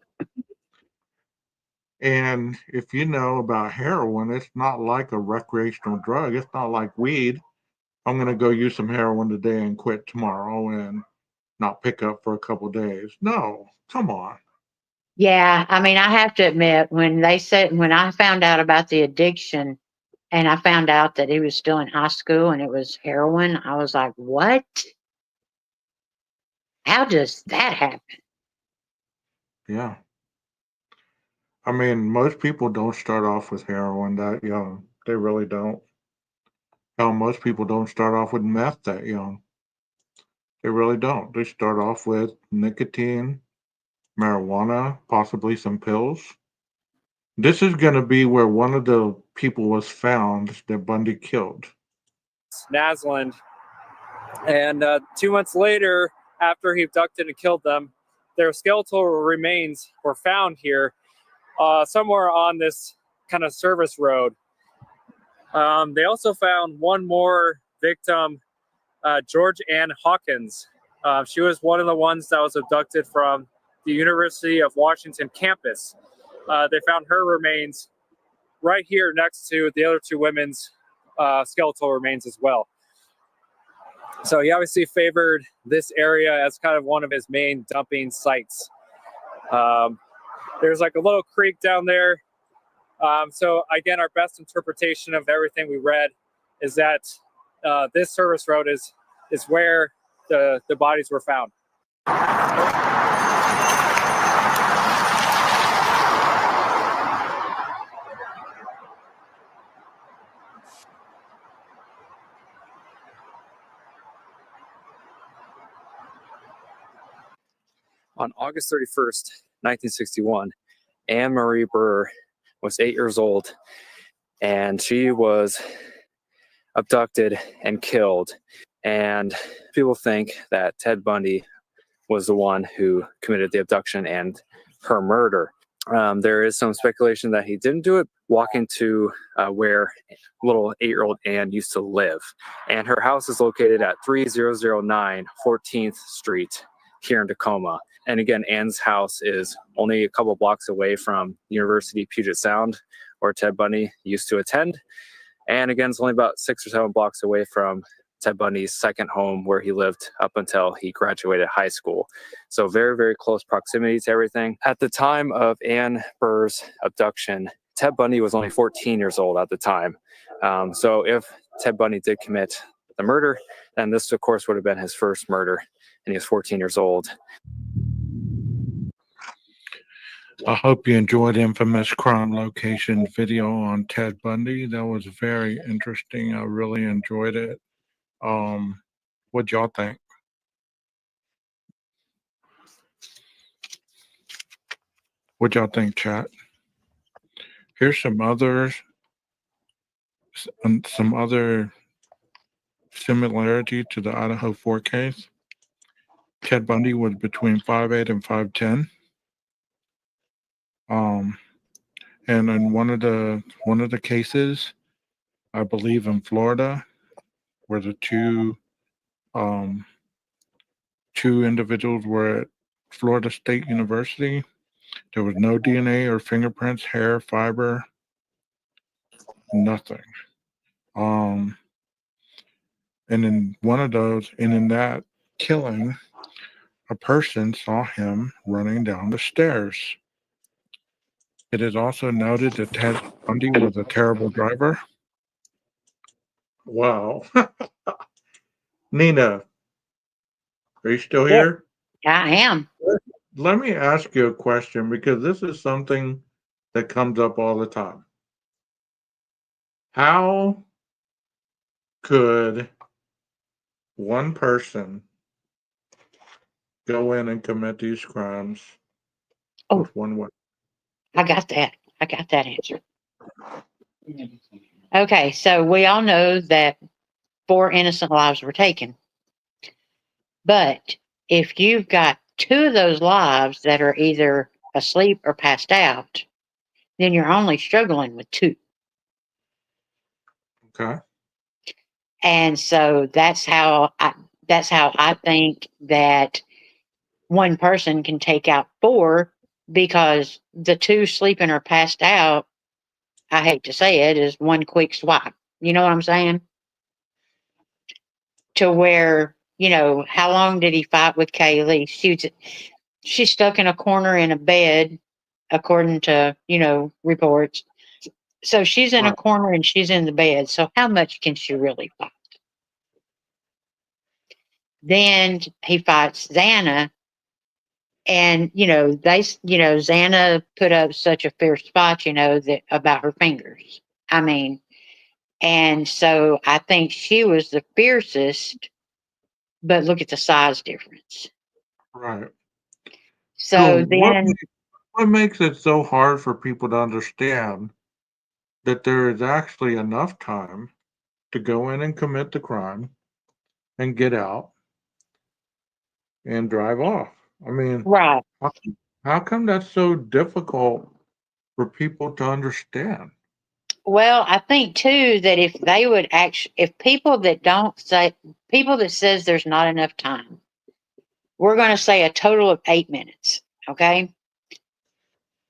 And if you know about heroin, it's not like a recreational drug. It's not like weed. I'm going to go use some heroin today and quit tomorrow and not pick up for a couple days. No, come on. Yeah, I mean, I have to admit, when I found out about the addiction and I found out that he was still in high school and it was heroin, I was like, what? How does that happen? Yeah. I mean, most people don't start off with heroin that young. They really don't. Hell, most people don't start off with meth that young. They really don't. They start off with nicotine, marijuana, possibly some pills. This is going to be where one of the people was found that Bundy killed. Naslund. And 2 months later, after he abducted and killed them, their skeletal remains were found here, somewhere on this kind of service road. They also found one more victim, George Ann Hawkins. She was one of the ones that was abducted from the University of Washington campus. They found her remains right here next to the other two women's skeletal remains as well. So he obviously favored this area as kind of one of his main dumping sites. There's like a little creek down there. So again, our best interpretation of everything we read is that this service road is where the bodies were found. On August 31st, 1961, Anne Marie Burr was 8 years old, and she was abducted and killed. And people think that Ted Bundy was the one who committed the abduction and her murder. There is some speculation that he didn't do it, walking to where little 8-year-old Anne used to live. And her house is located at 3009 14th Street here in Tacoma. And again, Anne's house is only a couple blocks away from University Puget Sound, where Ted Bundy used to attend. And again, it's only about 6 or 7 blocks away from Ted Bundy's second home, where he lived up until he graduated high school. So very, very close proximity to everything. At the time of Anne Burr's abduction, Ted Bundy was only 14 years old at the time. So if Ted Bundy did commit the murder, then this, of course, would have been his first murder, and he was 14 years old. I hope you enjoyed Infamous Crime Location video on Ted Bundy. That was very interesting. I really enjoyed it. What'd y'all think? What'd y'all think, chat? Here's some other similarity to the Idaho 4 case. Ted Bundy was between 5'8" and 5'10". And in one of the cases, I believe in Florida, where the two individuals were at Florida State University, there was no DNA or fingerprints, hair, fiber, nothing. And in one of those, and in that killing, a person saw him running down the stairs. It is also noted that Ted Bundy was a terrible driver. Wow. Nena, are you still here? I am. Let me ask you a question, because this is something that comes up all the time. How could one person go in and commit these crimes with one way? I got that answer. Okay, so we all know that 4 innocent lives were taken. But if you've got 2 of those lives that are either asleep or passed out, then you're only struggling with 2. Okay. And so that's how I think that one person can take out 4, because the 2 sleeping or passed out, I hate to say it, is one quick swipe. You know what I'm saying? To where, how long did he fight with Kaylee? She's stuck in a corner in a bed, according to, reports. So she's in a Right. corner and she's in the bed. So how much can she really fight? Then he fights Xana, and Xana put up such a fierce fight, that about her fingers. I mean, and so I think she was the fiercest, but look at the size difference. Right. So So then, what makes it so hard for people to understand that there is actually enough time to go in and commit the crime and get out and drive off? I mean, right. how, how come that's so difficult for people to understand? Well, I think too that if they would actually, if people that says there's not enough time, we're going to say a total of 8 minutes. Okay.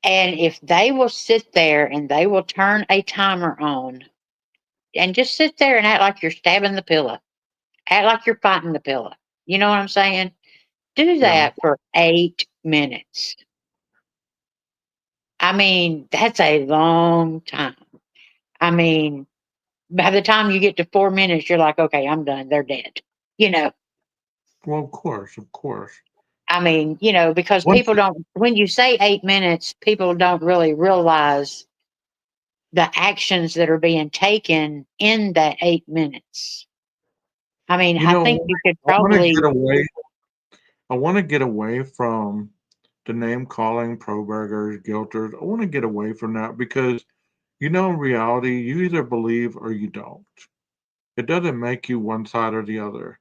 And if they will sit there and they will turn a timer on and just sit there and act like you're stabbing the pillow, act like you're fighting the pillow. You know what I'm saying? Do Yeah. that for 8 minutes. I mean, that's a long time. I mean, by the time you get to 4 minutes, you're like, okay, I'm done. They're dead. You know, Well, of course, of course. I mean, because Once people don't, when you say 8 minutes, people don't really realize the actions that are being taken in that 8 minutes. I mean, you I know, think you could I want to probably, get away. I want to get away from the name calling, pro burgers, guilters. I want to get away from that because in reality, you either believe or you don't. It doesn't make you one side or the other.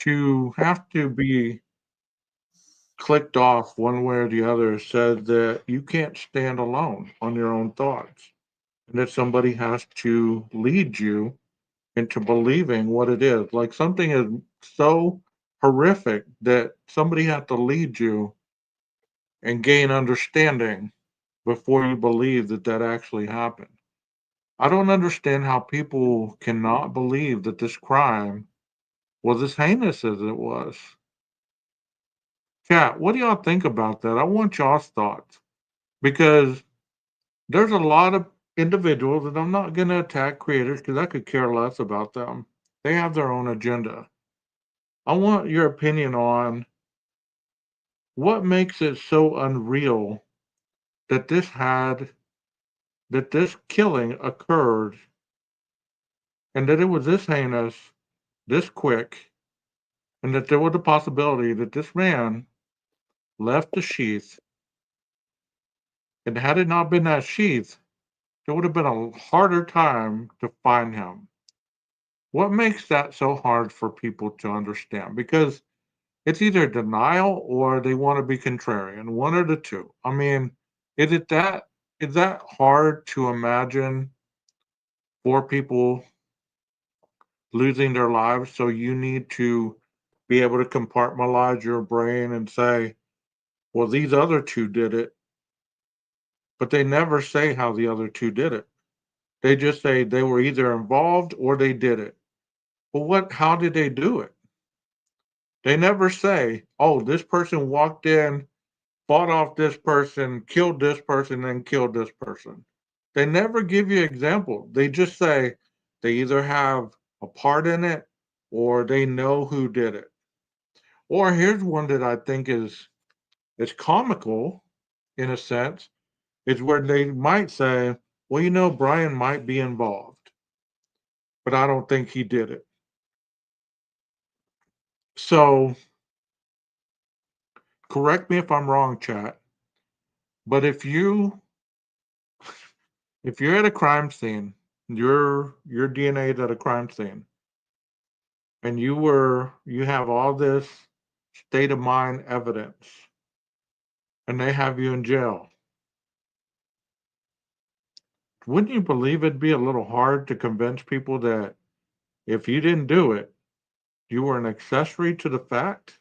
To have to be clicked off one way or the other says that you can't stand alone on your own thoughts and that somebody has to lead you into believing what it is. Like something is so horrific that somebody has to lead you and gain understanding before you believe that that actually happened. I don't understand how people cannot believe that this crime was as heinous as it was. Chat, what do y'all think about that? I want y'all's thoughts because there's a lot of individuals, and I'm not going to attack creators because I could care less about them. They have their own agenda. I want your opinion on what makes it so unreal that this killing occurred and that it was this heinous, this quick, and that there was a possibility that this man left the sheath, and had it not been that sheath, it would have been a harder time to find him. What makes that so hard for people to understand? Because it's either denial or they want to be contrarian, one or the two. I mean, is it that is that hard to imagine for people losing their lives? So you need to be able to compartmentalize your brain and say, well, these other two did it, but they never say how the other two did it. They just say they were either involved or they did it. Well, how did they do it? They never say, oh, this person walked in, fought off this person, killed this person, and killed this person. They never give you example. They just say they either have a part in it or they know who did it. Or here's one that I think is comical in a sense, is where they might say, well, Brian might be involved, but I don't think he did it. So correct me if I'm wrong, chat, but if you're at a crime scene, your DNA's at a crime scene, and you have all this state of mind evidence, and they have you in jail. Wouldn't you believe it'd be a little hard to convince people that if you didn't do it, you were an accessory to the fact?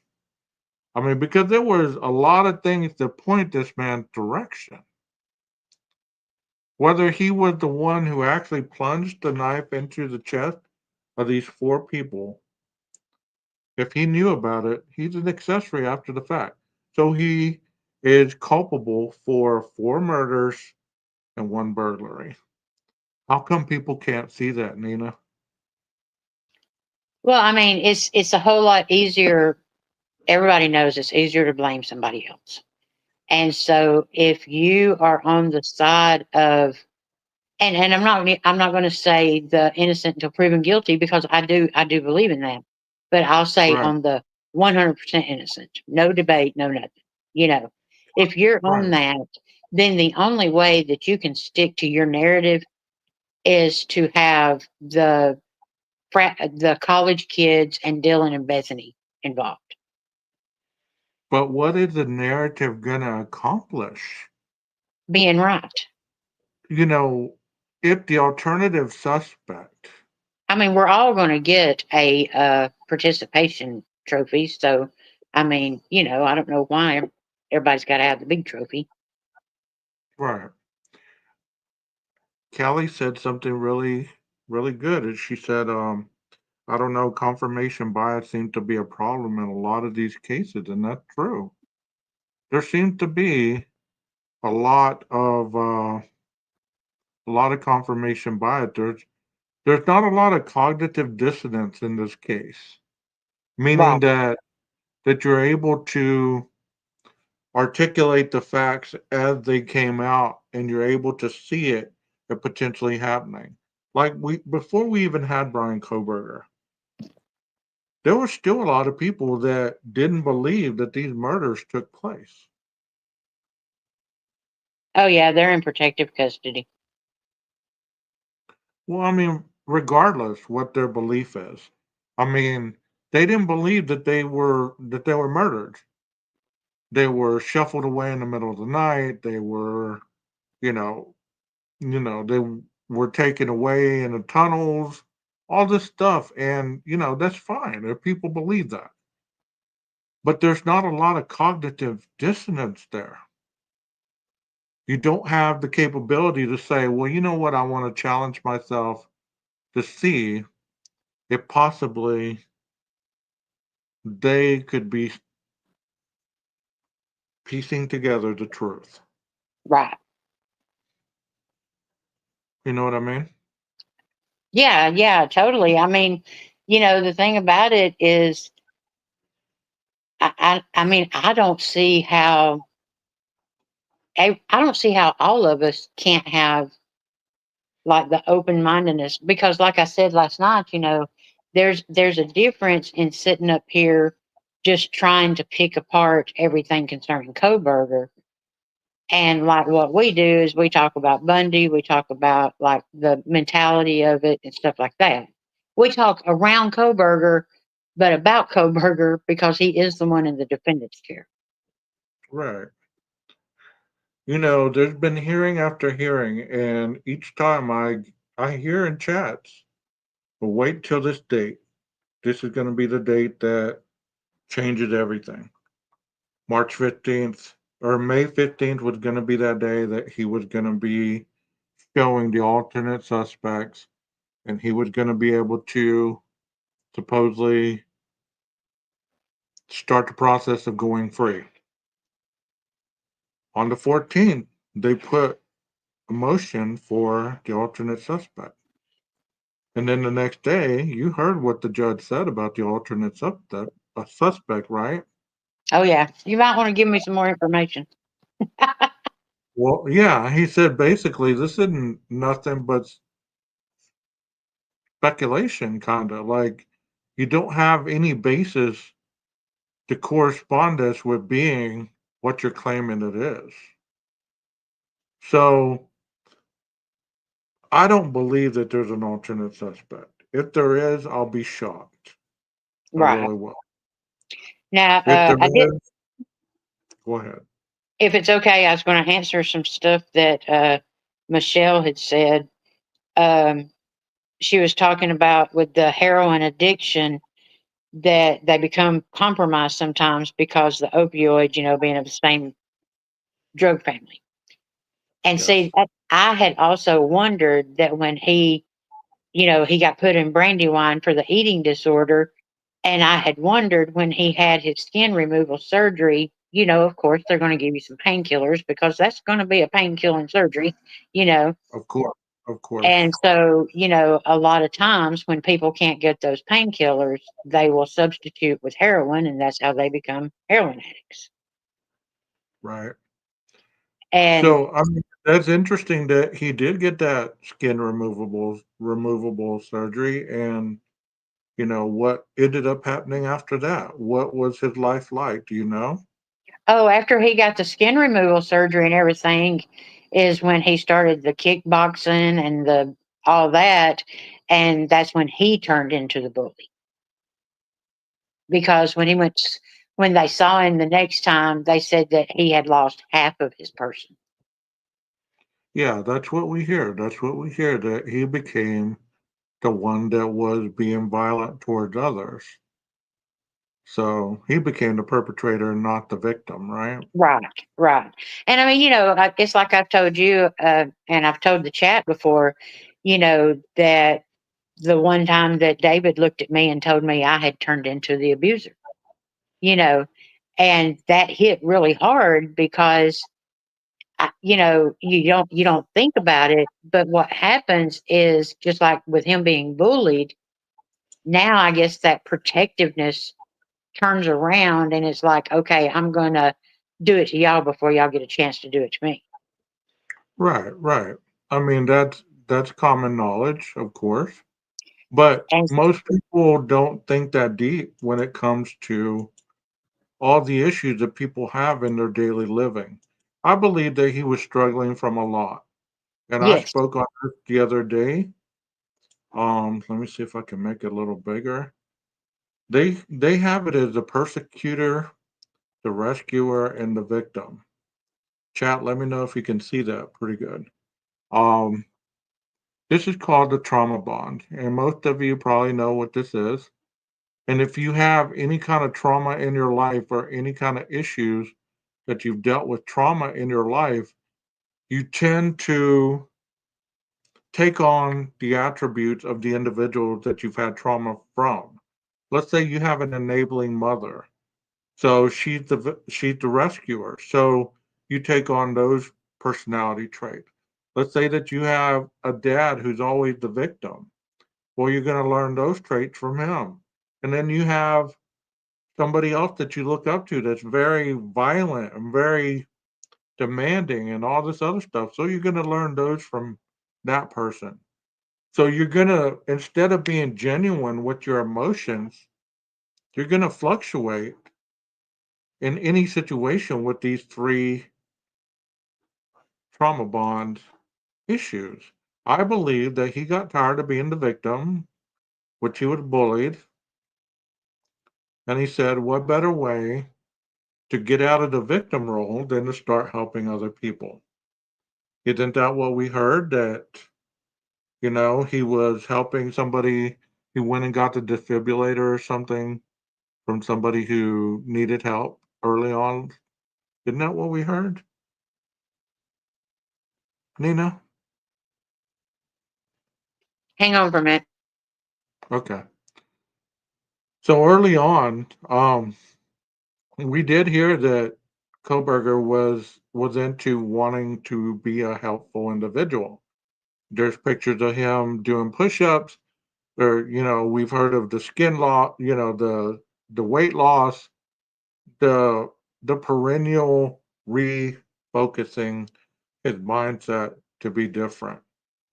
I mean, because there was a lot of things that point this man's direction. Whether he was the one who actually plunged the knife into the chest of these four people, if he knew about it, he's an accessory after the fact. So he is culpable for 4 murders and 1 burglary. How come people can't see that, Nina? Well, I mean, it's a whole lot easier. Everybody knows it's easier to blame somebody else. And so if you are on the side of, and I'm not going to say the innocent until proven guilty, because I do believe in that. But I'll say Right, on the 100% innocent, no debate, no nothing. You know, if you're on right. that, then the only way that you can stick to your narrative is to have the college kids and Dylan and Bethany involved. But what is the narrative going to accomplish? Being right. You know, if the alternative suspect, I mean, we're all going to get a participation trophy. So, I mean, I don't know why everybody's got to have the big trophy. right? Kelly said something really, really good. And she said, I don't know, confirmation bias seems to be a problem in a lot of these cases, and that's true. There seems to be a lot of confirmation bias. There's not a lot of cognitive dissonance in this case, meaning Right. that you're able to articulate the facts as they came out, and you're able to see it potentially happening. Like we before we even had Brian Koberger, there were still a lot of people that didn't believe that these murders took place. Oh, yeah, they're in protective custody. Well, I mean, regardless what their belief is, I mean, they didn't believe that they were murdered. They were shuffled away in the middle of the night. They were, you know, they were taken away in the tunnels, all this stuff, and that's fine if people believe that. But there's not a lot of cognitive dissonance there. You don't have the capability to say, well, you know what, I want to challenge myself to see if possibly they could be piecing together the truth. Right. You know what I mean? Yeah, yeah, totally. I mean, the thing about it is, I mean, I don't see how all of us can't have like the open mindedness, because like I said last night, there's a difference in sitting up here just trying to pick apart everything concerning Coburger. And like what we do is we talk about Bundy, we talk about like the mentality of it and stuff like that. We talk around Coburger, but about Coburger because he is the one in the defendant's chair. Right. There's been hearing after hearing, and each time I hear in chats, well, wait till this date. This is going to be the date that changes everything. March 15th or May 15th was going to be that day that he was going to be showing the alternate suspects, and he was going to be able to supposedly start the process of going free. On the 14th, they put a motion for the alternate suspect. And then the next day, you heard what the judge said about the alternate suspect, right? Oh yeah, you might want to give me some more information. Well, yeah, he said basically this isn't nothing but speculation, kind of like you don't have any basis to correspond this with being what you're claiming it is. So I don't believe that there's an alternate suspect. If there is, I'll be shocked. I Right. really will. Now, If there I did, is, go ahead. if it's okay, I was going to answer some stuff that Michelle had said. Um, she was talking about with the heroin addiction that they become compromised sometimes because the opioid, being of the same drug family. And Yes. see, I had also wondered that when he got put in Brandywine for the eating disorder, and I had wondered when he had his skin removal surgery, of course, they're going to give you some painkillers because that's going to be a pain killing surgery, you know. Of course. Of course. And so, a lot of times when people can't get those painkillers, they will substitute with heroin, and that's how they become heroin addicts. Right. And So, I mean, that's interesting that he did get that skin removable surgery, and what ended up happening after that? What was his life like? Do you know? oh, after he got the skin removal surgery and everything, is when he started the kickboxing and the all that, and that's when he turned into the bully. Because when they saw him the next time, they said that he had lost half of his person. Yeah, that's what we hear. That's what we hear, that he became the one that was being violent towards others. So he became the perpetrator, not the victim, right? Right, right. And I mean, it's like I've told you, and I've told the chat before, that the one time that David looked at me and told me I had turned into the abuser, you know, and that hit really hard because you don't think about it, but what happens is just like with him being bullied, now I guess that protectiveness turns around and it's like, okay, I'm gonna do it to y'all before y'all get a chance to do it to me. Right, right. I mean, that's common knowledge, of course, but And most people don't think that deep when it comes to all the issues that people have in their daily living. I believe that he was struggling from a lot, and I yes, spoke on this the other day. Let me see if I can make it a little bigger. They have it as the persecutor, the rescuer, and the victim. Chat, let me know if you can see that pretty good. Um, this is called the trauma bond, and most of you probably know what this is. And if you have any kind of trauma in your life or any kind of issues that you've dealt with trauma in your life, you tend to take on the attributes of the individuals that you've had trauma from. Let's say you have an enabling mother. So she's the rescuer. So you take on those personality traits. Let's say that you have a dad who's always the victim. Well, you're going to learn those traits from him. And then you have somebody else that you look up to that's very violent and very demanding and all this other stuff. So you're going to learn those from that person. So you're going to, instead of being genuine with your emotions, you're going to fluctuate in any situation with these three trauma bond issues. I believe that he got tired of being the victim, which he was bullied, and he said, what better way to get out of the victim role than to start helping other people? Isn't that what we heard? That, he was helping somebody, he went and got the defibrillator or something from somebody who needed help early on. Isn't that what we heard, Nina? hang on for a minute. Okay. So early on, we did hear that Cobberger was into wanting to be a helpful individual. There's pictures of him doing push-ups, or we've heard of the skin loss, the weight loss, the the perennial refocusing his mindset to be different.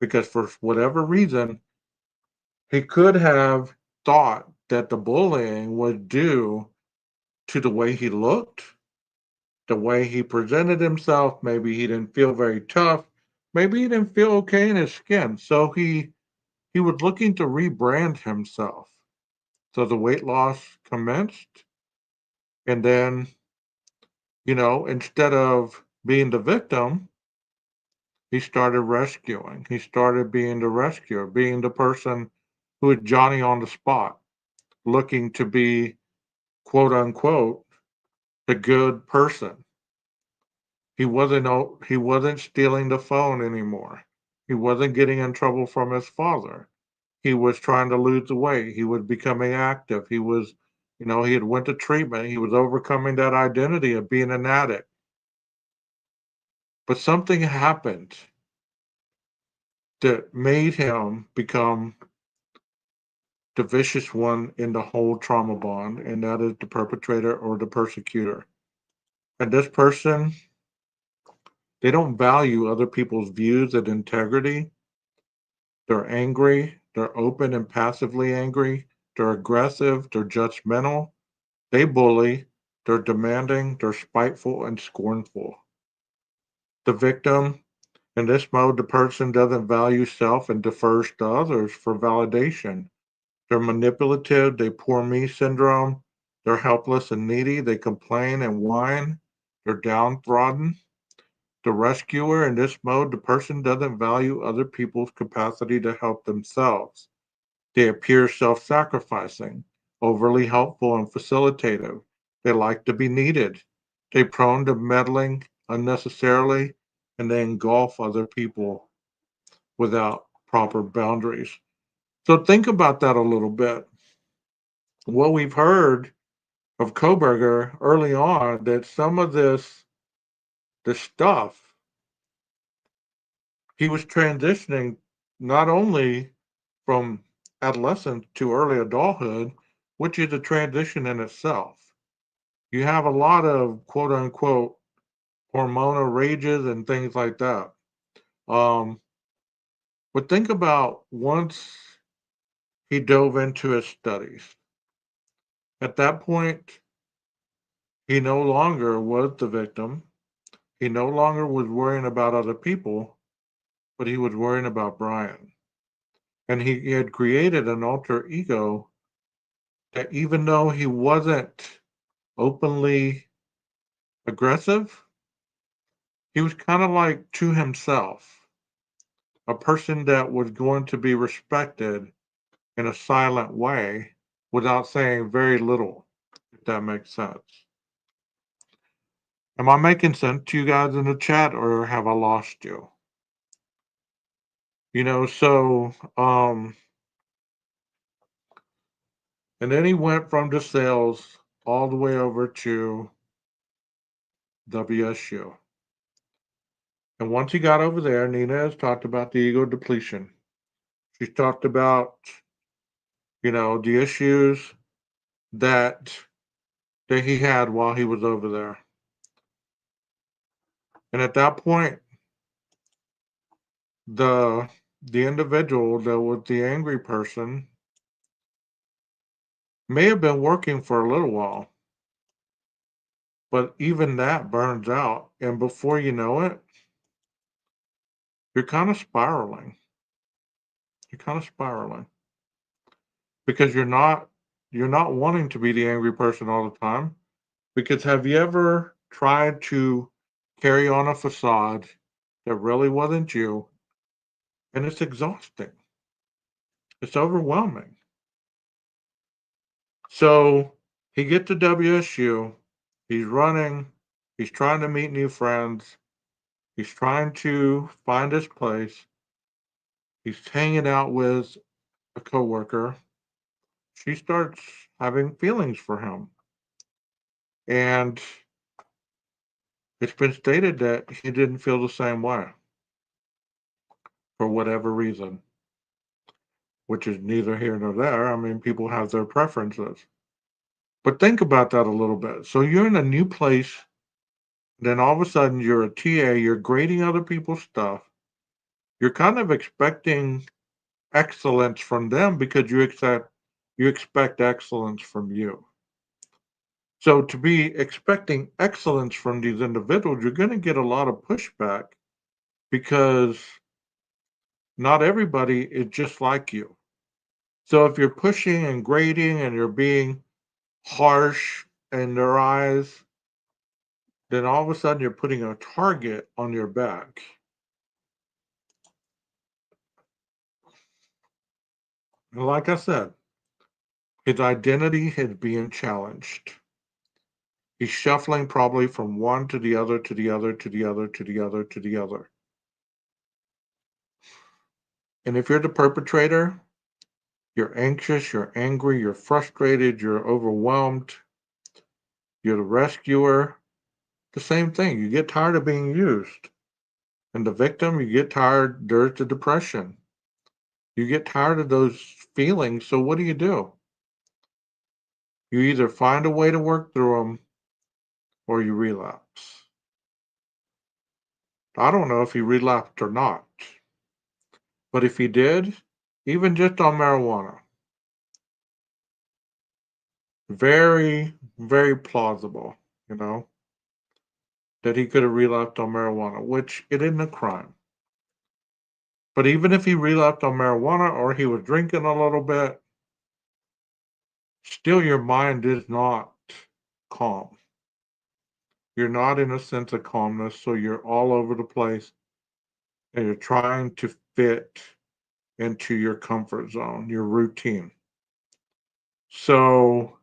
Because for whatever reason, he could have thought that the bullying was due to the way he looked, the way he presented himself. Maybe he didn't feel very tough. maybe he didn't feel okay in his skin. So he was looking to rebrand himself. So the weight loss commenced. And then, instead of being the victim, he started rescuing. He started being the rescuer, being the person who is Johnny on the spot, looking to be, quote unquote, the good person. He wasn't stealing the phone anymore. He wasn't getting in trouble from his father. He was trying to lose the weight. He was becoming active. He had went to treatment. He was overcoming that identity of being an addict. But something happened that made him become the vicious one in the whole trauma bond, and that is the perpetrator or the persecutor. And this person, they don't value other people's views and integrity. They're angry, they're open and passively angry, they're aggressive, they're judgmental, they bully, they're demanding, they're spiteful and scornful. The victim, in this mode, the person doesn't value self and defers to others for validation. They're manipulative, they poor me syndrome, they're helpless and needy, they complain and whine, they're downtrodden. The rescuer, in this mode, the person doesn't value other people's capacity to help themselves. They appear self sacrificing, overly helpful and facilitative. They like to be needed. They're prone to meddling unnecessarily, and they engulf other people without proper boundaries. So think about that a little bit. What we've heard of Cobberger early on, that some of this stuff, he was transitioning not only from adolescence to early adulthood, which is a transition in itself. You have a lot of quote unquote hormonal rages and things like that. Um, but think about once he dove into his studies. At that point, he no longer was the victim. He no longer was worrying about other people, but he was worrying about Brian. And he had created an alter ego that, even though he wasn't openly aggressive, he was kind of like to himself, a person that was going to be respected in a silent way without saying very little, if that makes sense. Am I making sense to you guys in the chat, or have I lost you? So and then he went from the sales all the way over to WSU. And once he got over there, Nena has talked about the ego depletion. She's talked about, the issues that he had while he was over there. And at that point, the individual that was the angry person may have been working for a little while, but even that burns out. And before you know it, you're kind of spiraling. You're kind of spiraling because you're not wanting to be the angry person all the time. Because have you ever tried to carry on a facade that really wasn't you? And it's exhausting. It's overwhelming. So he gets to WSU. He's running. He's trying to meet new friends. He's trying to find his place. He's hanging out with a coworker. She starts having feelings for him. And it's been stated that he didn't feel the same way for whatever reason, which is neither here nor there. I mean, people have their preferences. But think about that a little bit. So you're in a new place, then all of a sudden you're a TA, you're grading other people's stuff. You're kind of expecting excellence from them because you expect excellence from you. So to be expecting excellence from these individuals, you're going to get a lot of pushback because not everybody is just like you. So if you're pushing and grading and you're being harsh in their eyes, then all of a sudden you're putting a target on your back. And like I said, his identity is being challenged. He's shuffling probably from one to the other, to the other, to the other, to the other, to the other. And if you're the perpetrator, you're anxious, you're angry, you're frustrated, you're overwhelmed, you're the rescuer. The same thing. You get tired of being used. And the victim, you get tired, there's the depression. You get tired of those feelings, so what do? You either find a way to work through them or you relapse. I don't know if he relapsed or not, but if he did, even just on marijuana, very, very plausible, that he could have relapsed on marijuana, which it isn't a crime. But even if he relapsed on marijuana or he was drinking a little bit, still your mind is not calm. You're not in a sense of calmness, so you're all over the place and you're trying to fit into your comfort zone, your routine. So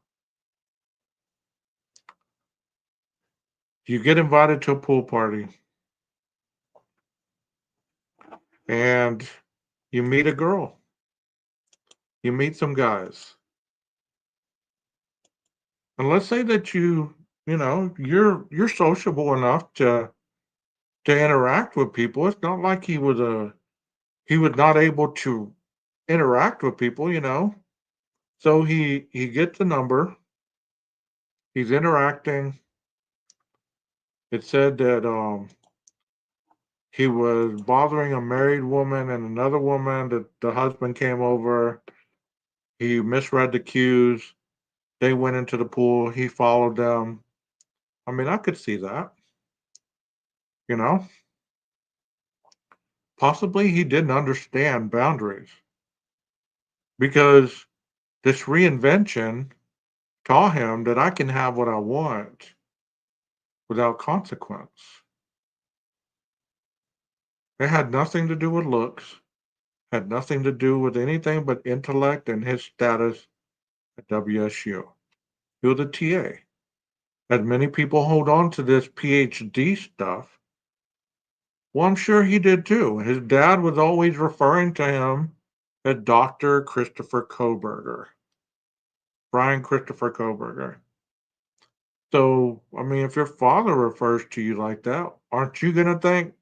you get invited to a pool party and you meet a girl. You meet some guys. And let's say that you're sociable enough to interact with people. It's not like he was not able to interact with people. So he gets the number. He's interacting. It said that he was bothering a married woman and another woman, that the husband came over. He misread the cues. They went into the pool. He followed them. I mean, I could see that. You know, possibly he didn't understand boundaries because this reinvention taught him that I can have what I want without consequence. It had nothing to do with looks, had nothing to do with anything but intellect and his status at WSU. He was a TA. Had many people hold on to this PhD stuff. Well, I'm sure he did too. His dad was always referring to him as Dr. Christopher Cobberger, Brian Christopher Cobberger. So, I mean, if your father refers to you like that, aren't you going to think,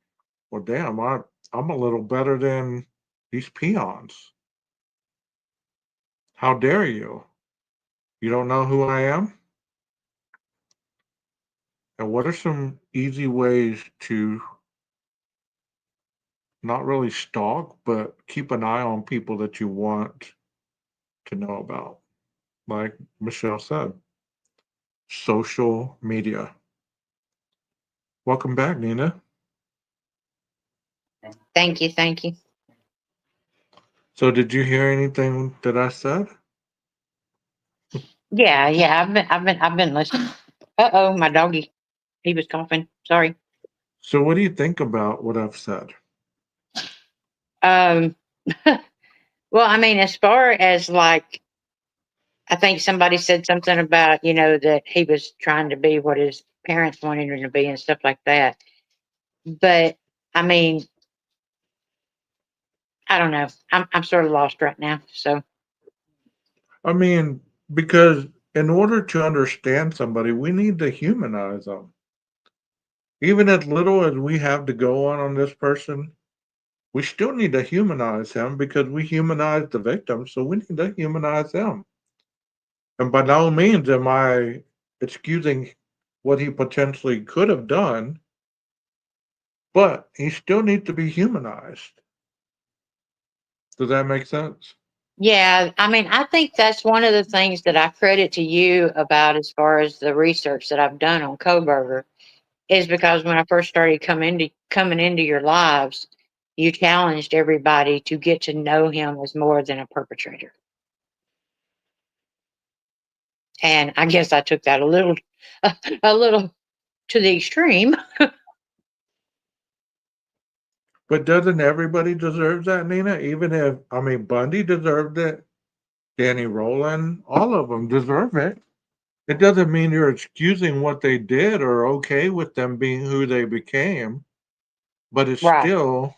well, damn, I'm a little better than these peons? How dare you? You don't know who I am? And what are some easy ways to not really stalk, but keep an eye on people that you want to know about? Like Michelle said, social media. Welcome back, Nena. Thank you. Thank you. So, did you hear anything that I said? Yeah. Yeah. I've been listening. Uh-oh, my doggy. He was coughing. Sorry. So, what do you think about what I've said? Um, well, I mean, as far as like, I think somebody said something about, that he was trying to be what his parents wanted him to be and stuff like that. But I mean, I don't know. I'm sort of lost right now. So I mean, because in order to understand somebody, we need to humanize them. Even as little as we have to go on this person, we still need to humanize him because we humanize the victim, so we need to humanize him. And by no means am I excusing what he potentially could have done, but he still needs to be humanized. Does that make sense? yeah, I mean, I think that's one of the things that I credit to you about as far as the research that I've done on Coburger is because when I first started coming into your lives, you challenged everybody to get to know him as more than a perpetrator. And I guess I took that a little a little to the extreme. But doesn't everybody deserve that, Nina? Even if, I mean, Bundy deserved it, Danny Rowland, all of them deserve it. It doesn't mean you're excusing what they did or okay with them being who they became, but it's Right. still,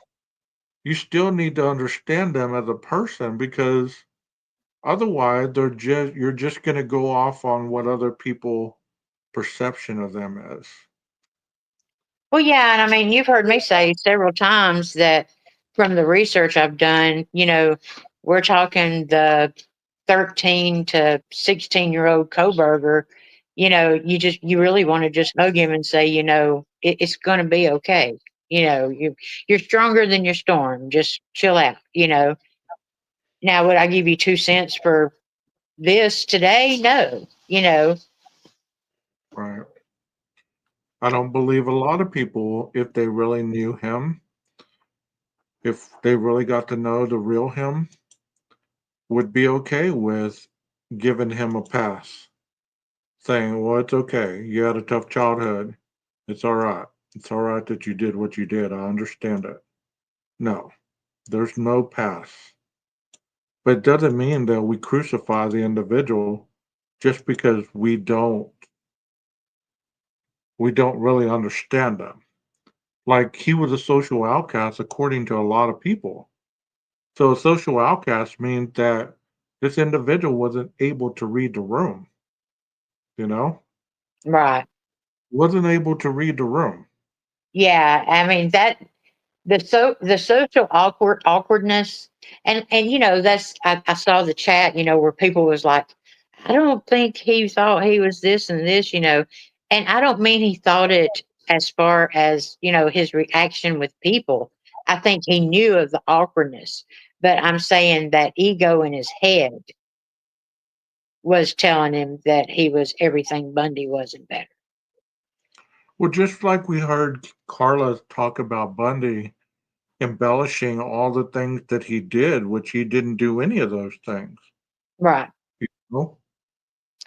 you still need to understand them as a person because otherwise you're just going to go off on what other people perception of them is. Well, yeah, and I mean, you've heard me say several times that from the research I've done, we're talking the 13 to 16-year-old Coburger, you really want to just hug him and say, it's going to be okay. You're stronger than your storm. Just chill out. Now, would I give you 2 cents for this today? No. Right. I don't believe a lot of people, if they really knew him, if they really got to know the real him, would be okay with giving him a pass, saying, well, it's okay. You had a tough childhood. It's all right. It's all right that you did what you did. I understand it. No, there's no pass. But it doesn't mean that we crucify the individual just because we don't really understand them. Like he was a social outcast according to a lot of people. So a social outcast means that this individual wasn't able to read the room, you know? Right. Wasn't able to read the room. Yeah. I mean, the social awkwardness, and that's I saw the chat, where people was like, I don't think he thought he was this and this, and I don't mean he thought it as far as his reaction with people. I think he knew of the awkwardness, but I'm saying that ego in his head was telling him that he was everything Bundy wasn't better. Well, just like we heard Carla talk about Bundy embellishing all the things that he did, which he didn't do any of those things. Right. You know?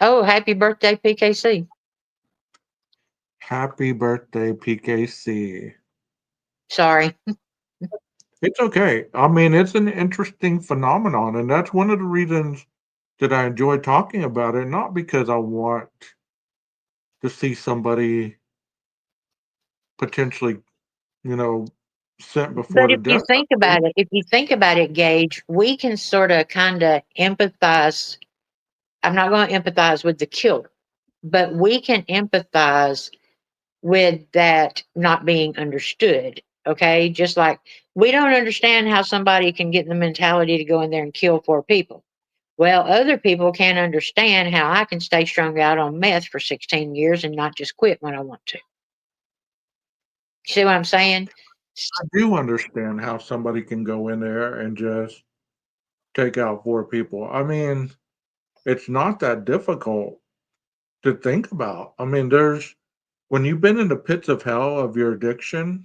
Oh, happy birthday, PKC. Happy birthday, PKC. Sorry. It's okay. I mean, it's an interesting phenomenon, and that's one of the reasons that I enjoy talking about it, not because I want to see somebody potentially, you know, sent before But the death penalty. if you think about it, Gage, we can sort of kind of empathize. I'm not going to empathize with the killer, but we can empathize with that not being understood. Okay. Just like we don't understand how somebody can get the mentality to go in there and kill 4 people. Well, other people can't understand how I can stay strung out on meth for 16 years and not just quit when I want to. See what I'm saying? I do understand how somebody can go in there and just take out 4 people. I mean, it's not that difficult to think about. I mean, when you've been in the pits of hell of your addiction,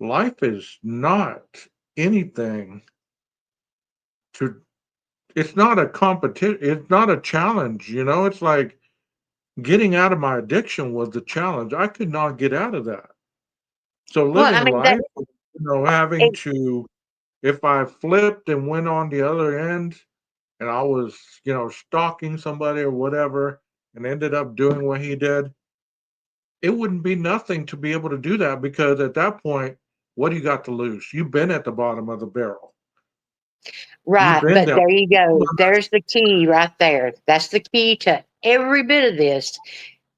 life is not anything to, it's not a competition, it's not a challenge, It's like getting out of my addiction was the challenge. I could not get out of that. So Well, I living mean, life, having it, to, if I flipped and went on the other end and I was, stalking somebody or whatever and ended up doing what he did, it wouldn't be nothing to be able to do that because at that point, what do you got to lose? You've been at the bottom of the barrel. You've right, been but down. there you go. There's the key right there. That's the key to every bit of this.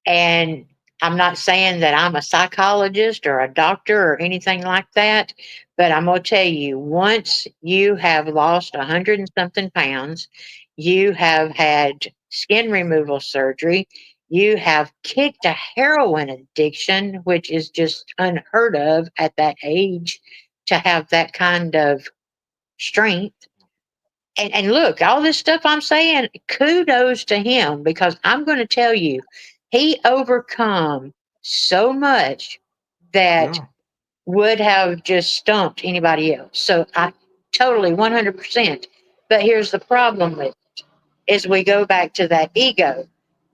And I'm not saying that I'm a psychologist or a doctor or anything like that, but I'm going to tell you once you have lost 100 and something pounds, you have had skin removal surgery, you have kicked a heroin addiction, which is just unheard of at that age to have that kind of strength. And look, all this stuff I'm saying, kudos to him because I'm going to tell you, he overcome so much that Yeah. would have just stumped anybody else. So I totally 100%. But here's the problem with it, is we go back to that ego.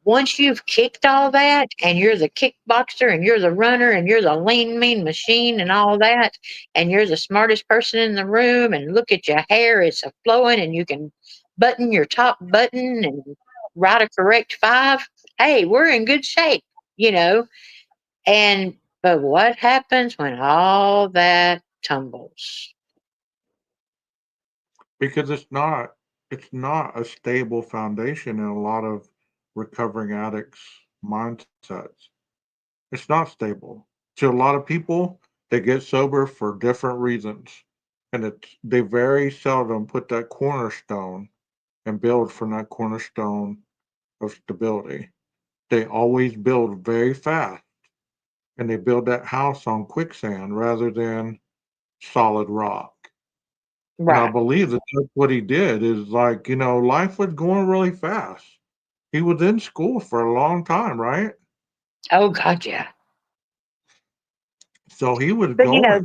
Once you've kicked all that and you're the kickboxer and you're the runner and you're the lean mean machine and all that, and you're the smartest person in the room, and look at your hair, it's a flowing, and you can button your top button and write a correct 5, hey, we're in good shape, you know. And but what happens when all that tumbles? Because it's not a stable foundation in a lot of recovering addicts' mindsets. It's not stable. To a lot of people, they get sober for different reasons. And they very seldom put that cornerstone and build from that cornerstone of stability. They always build very fast, and they build that house on quicksand rather than solid rock. And I Right. believe that that's what he did is like, life was going really fast. He was in school for a long time, right? Oh God, yeah. So he was But going.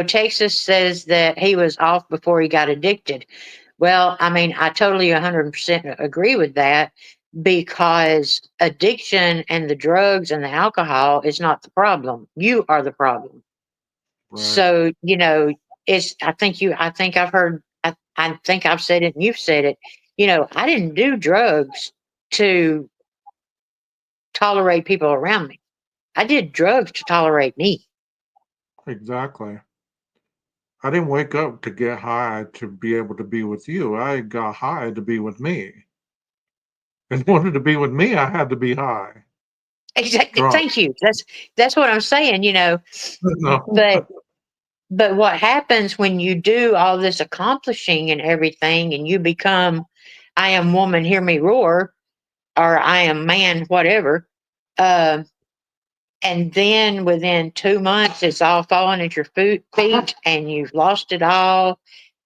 Texas says that he was off before he got addicted. Well, I mean, I totally 100% agree with that, because addiction and the drugs and the alcohol is not the problem. You are the problem. Right. So, I think I've heard, I think I've said it and you've said it. I didn't do drugs to tolerate people around me. I did drugs to tolerate me. Exactly. I didn't wake up to get high to be able to be with you. I got high to be with me. In order to be with me, I had to be high, Exactly. drunk. Thank you. That's what I'm saying. No. But what happens when you do all this accomplishing and everything, and you become, I am woman, hear me roar, or I am man, whatever. Uh, and then within 2 months, it's all falling at your feet, and you've lost it all.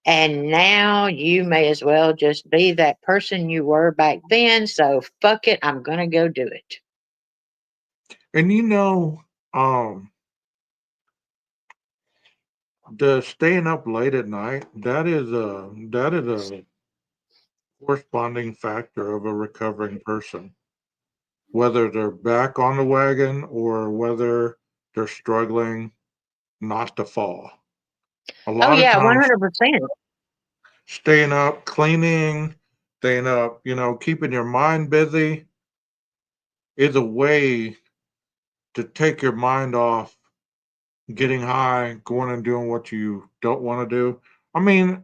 And now you may as well just be that person you were back then. So fuck it, I'm gonna go do it. And um, the staying up late at night, that is a corresponding factor of a recovering person, whether they're back on the wagon or whether they're struggling not to fall. A Oh lot of yeah, times, 100%. staying up, cleaning, staying up, keeping your mind busy is a way to take your mind off getting high, going and doing what you don't want to do. I mean,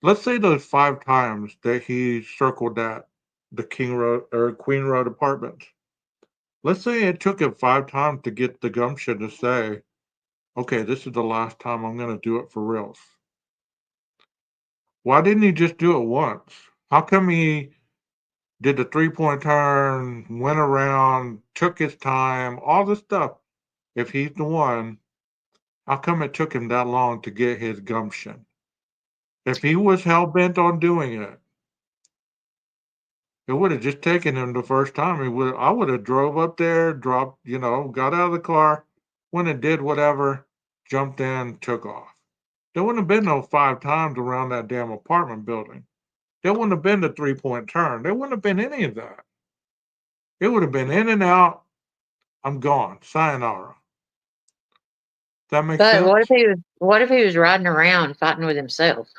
let's say those 5 times that he circled the King Road or Queen Road apartments. Let's say it took him 5 times to get the gumption to say, okay, this is the last time I'm going to do it for reals. Why didn't he just do it once? How come he did the 3-point turn, went around, took his time, all this stuff? If he's the one, how come it took him that long to get his gumption? If he was hell bent on doing it would have just taken him the first time. I would have drove up there, dropped, got out of the car, went and did whatever, jumped in, took off. There wouldn't have been no 5 times around that damn apartment building. There wouldn't have been the 3-point turn. There wouldn't have been any of that. It would have been in and out. I'm gone. Sayonara. That makes But sense? what if he was riding around fighting with himself?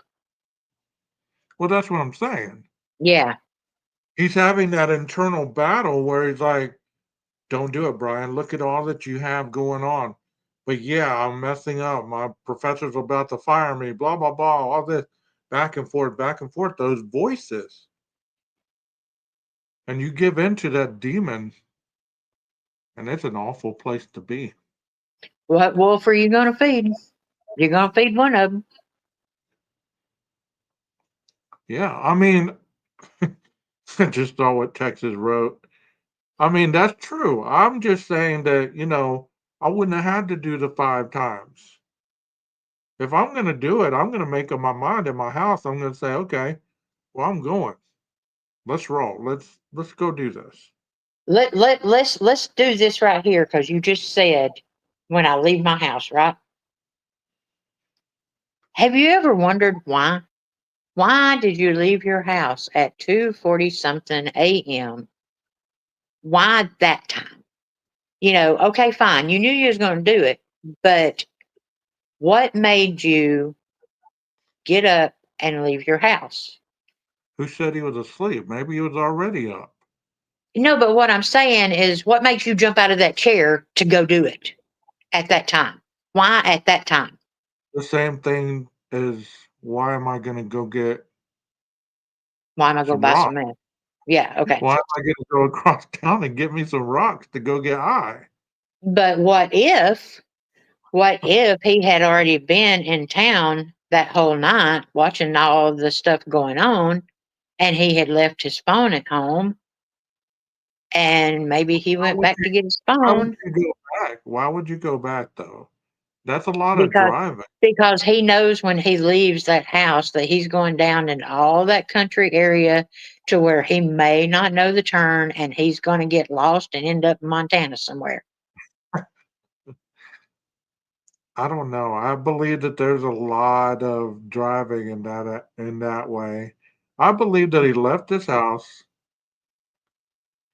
Well, that's what I'm saying. Yeah. He's having that internal battle where he's like, don't do it, Brian. Look at all that you have going on. But yeah, I'm messing up. My professor's about to fire me, blah, blah, blah. All this back and forth, those voices. And you give in to that demon, and it's an awful place to be. What wolf are you going to feed? You're going to feed one of them. Yeah, I mean, I just saw what Texas wrote. I mean, that's true. I'm just saying that, I wouldn't have had to do the 5 times. If I'm going to do it, I'm going to make up my mind in my house. I'm going to say, okay, well, I'm going. Let's roll. Let's go do this. Let's do this right here, because you just said when I leave my house, right? Have you ever wondered why? Why did you leave your house at 2:40 something a.m.? Why that time? Okay, fine. You knew you was going to do it, but what made you get up and leave your house? Who said he was asleep? Maybe he was already up. No, but what I'm saying is, what makes you jump out of that chair to go do it at that time? Why at that time? The same thing as why am I going to go get Why am I going to some buy some rocks? meth? Yeah, okay. Why am I going to go across town and get me some rocks to go get high? But what if he had already been in town that whole night watching all of the stuff going on, and he had left his phone at home, and maybe he Why went would back you, to get his why would phone you go back? Why would you go back though? That's a lot of because driving. because he knows when he leaves that house that he's going down in all that country area to where he may not know the turn, and he's going to get lost and end up in Montana somewhere. I don't know. I believe that there's a lot of driving in that way. I believe that he left his house,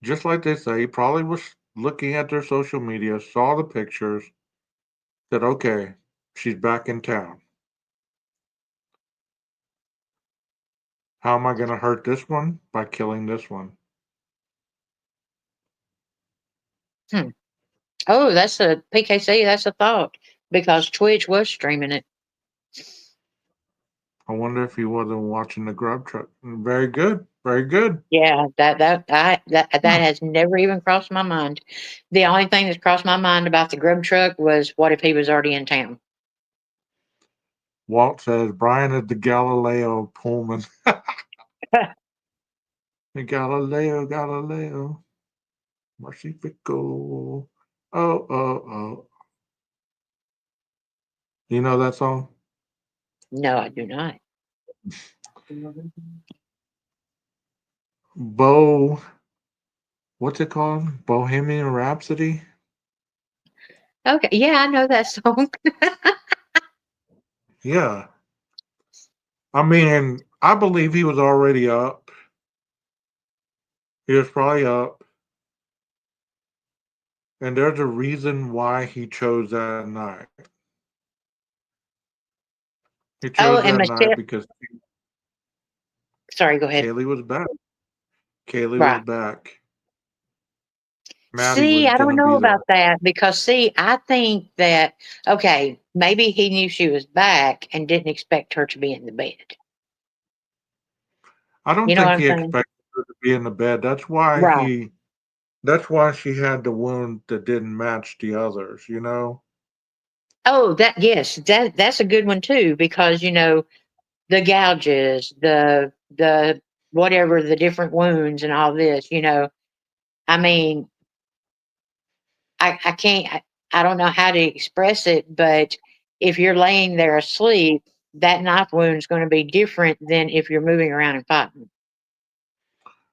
just like they say. He probably was looking at their social media, saw the pictures, said, "Okay, she's back in town. How am I going to hurt this one? By killing this one." Hmm. Oh, that's a PKC. That's a thought, because Twitch was streaming it. I wonder if he wasn't watching the grub truck. Very good. Very good. Yeah, that has never even crossed my mind. The only thing that's crossed my mind about the grub truck was, what if he was already in town? Walt says Brian is the Galileo Pullman. Galileo, Galileo, Marcifico. Oh, oh, oh. You know that song? No, I do not. Bo, what's it called? Bohemian Rhapsody? Okay, yeah, I know that song. Yeah. I mean, I believe he was already up. He was probably up. And there's a reason why he chose that night. He Oh, chose and that night Michelle. because Sorry, go ahead. Kaylee was back. Kaylee was Right. back. Maddie See, was I going don't to know be there. about that, because, see, I think that, okay, maybe he knew she was back and didn't expect her to be in the bed. I don't You know what think I'm he saying? expected her to be in the bed. Right. That's why she had the wound that didn't match the others, you know? Oh, yes, that's a good one too, because the gouges, the whatever, the different wounds and all this. I mean, I can't, I don't know how to express it, but if you're laying there asleep, that knife wound is going to be different than if you're moving around and fighting.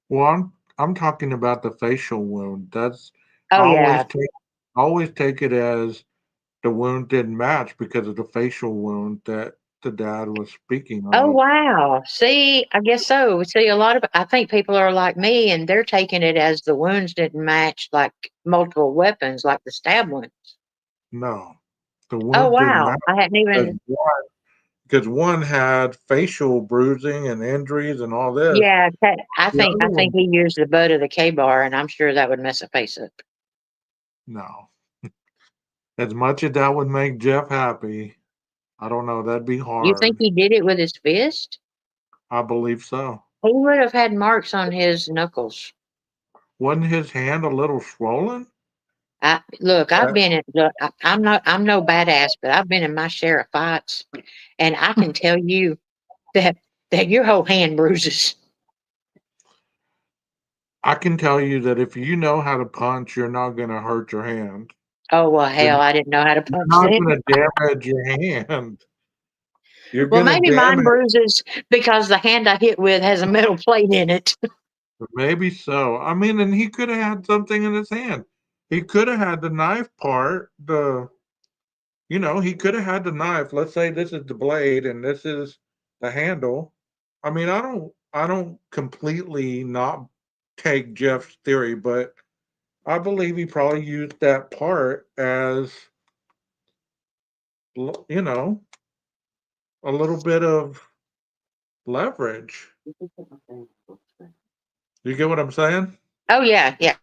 Well, I'm talking about the facial wound. That's I Oh always yeah. take it as the wound didn't match because of the facial wound that the dad was speaking Oh of. wow. See, I guess so. See, I think people are like me, and they're taking it as the wounds didn't match, like multiple weapons, like the stab wounds. No, the Oh wound didn't wow. match I hadn't because even. one had facial bruising and injuries and all this. Yeah, I The think other I think one, he used the butt of the K bar, and I'm sure that would mess a face up. no. As much as that would make Jeff happy, I don't know. That'd be You think hard. he did it with his fist? I believe so. He would have had marks on his knuckles. Wasn't his hand a little swollen? I've Uh, been in. Look, I'm no badass, but I've been in my share of fights, and I can tell you that your whole hand bruises. I can tell you that if you know how to punch, you're not going to hurt your hand. Oh well, You're hell, I didn't know how to you're punch not then. going to damage your hand. You're Well, going to maybe mine damage. bruises because the hand I hit with has a metal plate in it. Maybe so. I mean, and he could have had something in his hand. He could have had the knife part, he could have had the knife. Let's say this is the blade and this is the handle. I mean, I don't completely not take Jeff's theory, but I believe he probably used that part as you know, a little bit of leverage. You get what I'm saying? Oh yeah, yeah.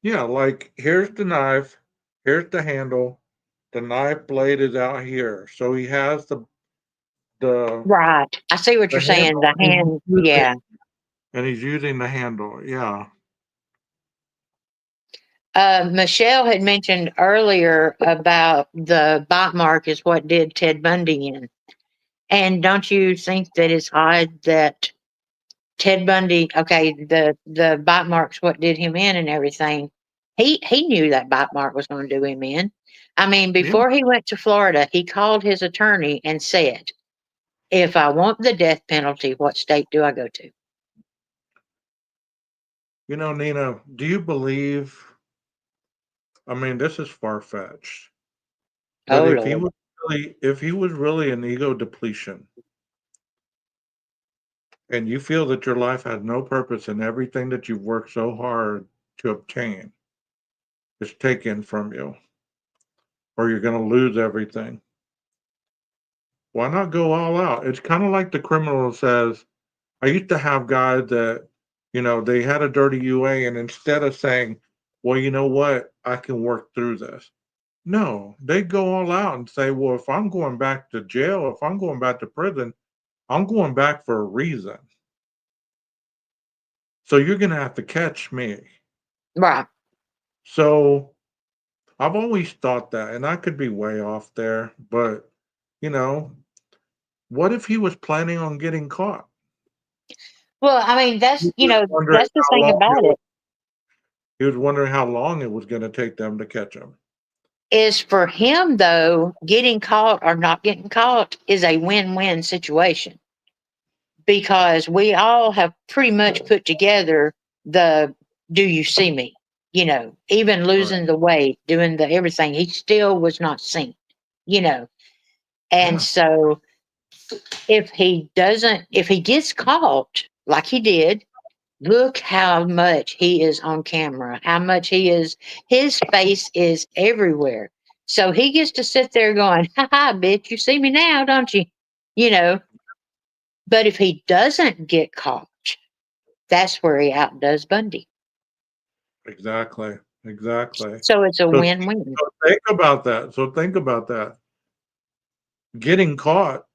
Yeah, like here's the knife, here's the handle, the knife blade is out here. So he has the Right. I see what the you're saying. handle The hand, yeah. and he's using the handle. Yeah. Michelle had mentioned earlier about the bite mark is what did Ted Bundy in. And don't you think that it's odd that Ted Bundy, okay, the bite mark's what did him in and everything. He knew that bite mark was going to do him in. I mean, Yeah. before he went to Florida, he called his attorney and said, "If I want the death penalty, what state do I go to?" Nina, do you believe I mean, this is far-fetched, but Oh Lord. if he was really an ego depletion and you feel that your life has no purpose and everything that you've worked so hard to obtain is taken from you or you're going to lose everything, why not go all out? It's kind of like the criminal says, I used to have guys that, they had a dirty UA and instead of saying, well, you know what, I can work through this. No, they go all out and say, well, if I'm going back to jail, if I'm going back to prison, I'm going back for a reason. So you're going to have to catch me. Right. So I've always thought that, and I could be way off there, but, you know, what if he was planning on getting caught? Well, I mean, He that's was wondering that's the how thing long about it he was wondering how long it was going to take them to catch him. is for him though, getting caught or not getting caught is a win-win situation because we all have pretty much put together the do you see me? Even Right. losing the weight, doing the everything, he still was not seen, you know. And Yeah. so if he gets caught like he did, look how much he is on camera, how much his face is everywhere. So he gets to sit there going, ha ha, bitch, you see me now, don't you? You know, but if he doesn't get caught, that's where he outdoes Bundy. Exactly. Exactly. So it's a So, win win. so think about that. So think about that. Getting caught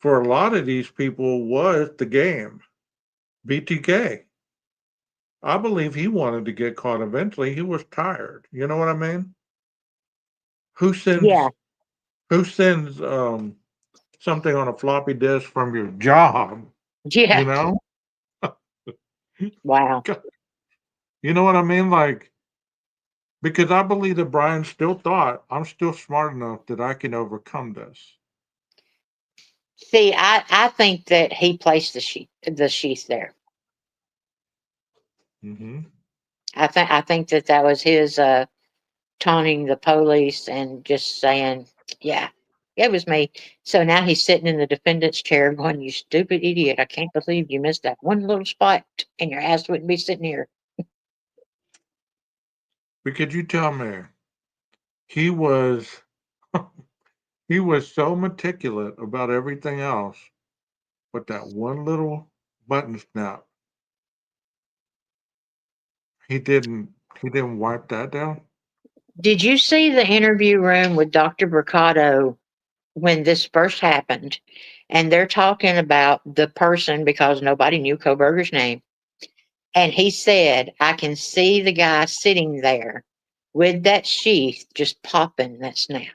for a lot of these people was the game. BTK. I believe he wanted to get caught eventually. He was tired. You know what I mean? Who Yeah. sends who sends something on a floppy disk from your job, you Yeah. know? Wow. You know what I mean? Like because I believe that Brian still thought I'm still smart enough that I can overcome this. See, I think that he placed the sheath there. Hmm. I think that was his taunting the police and just saying, yeah, it was me. So now he's sitting in the defendant's chair going, you stupid idiot. I can't believe you missed that one little spot and your ass wouldn't be sitting here. Because you tell me he was he was so meticulous about everything else, but that one little button snap, he didn't he didn't wipe that down. Did you see the interview room with Dr. Mercado when this first happened? And they're talking about the person because nobody knew Cobberger's name. And he said, I can see the guy sitting there with that sheath just popping that snap,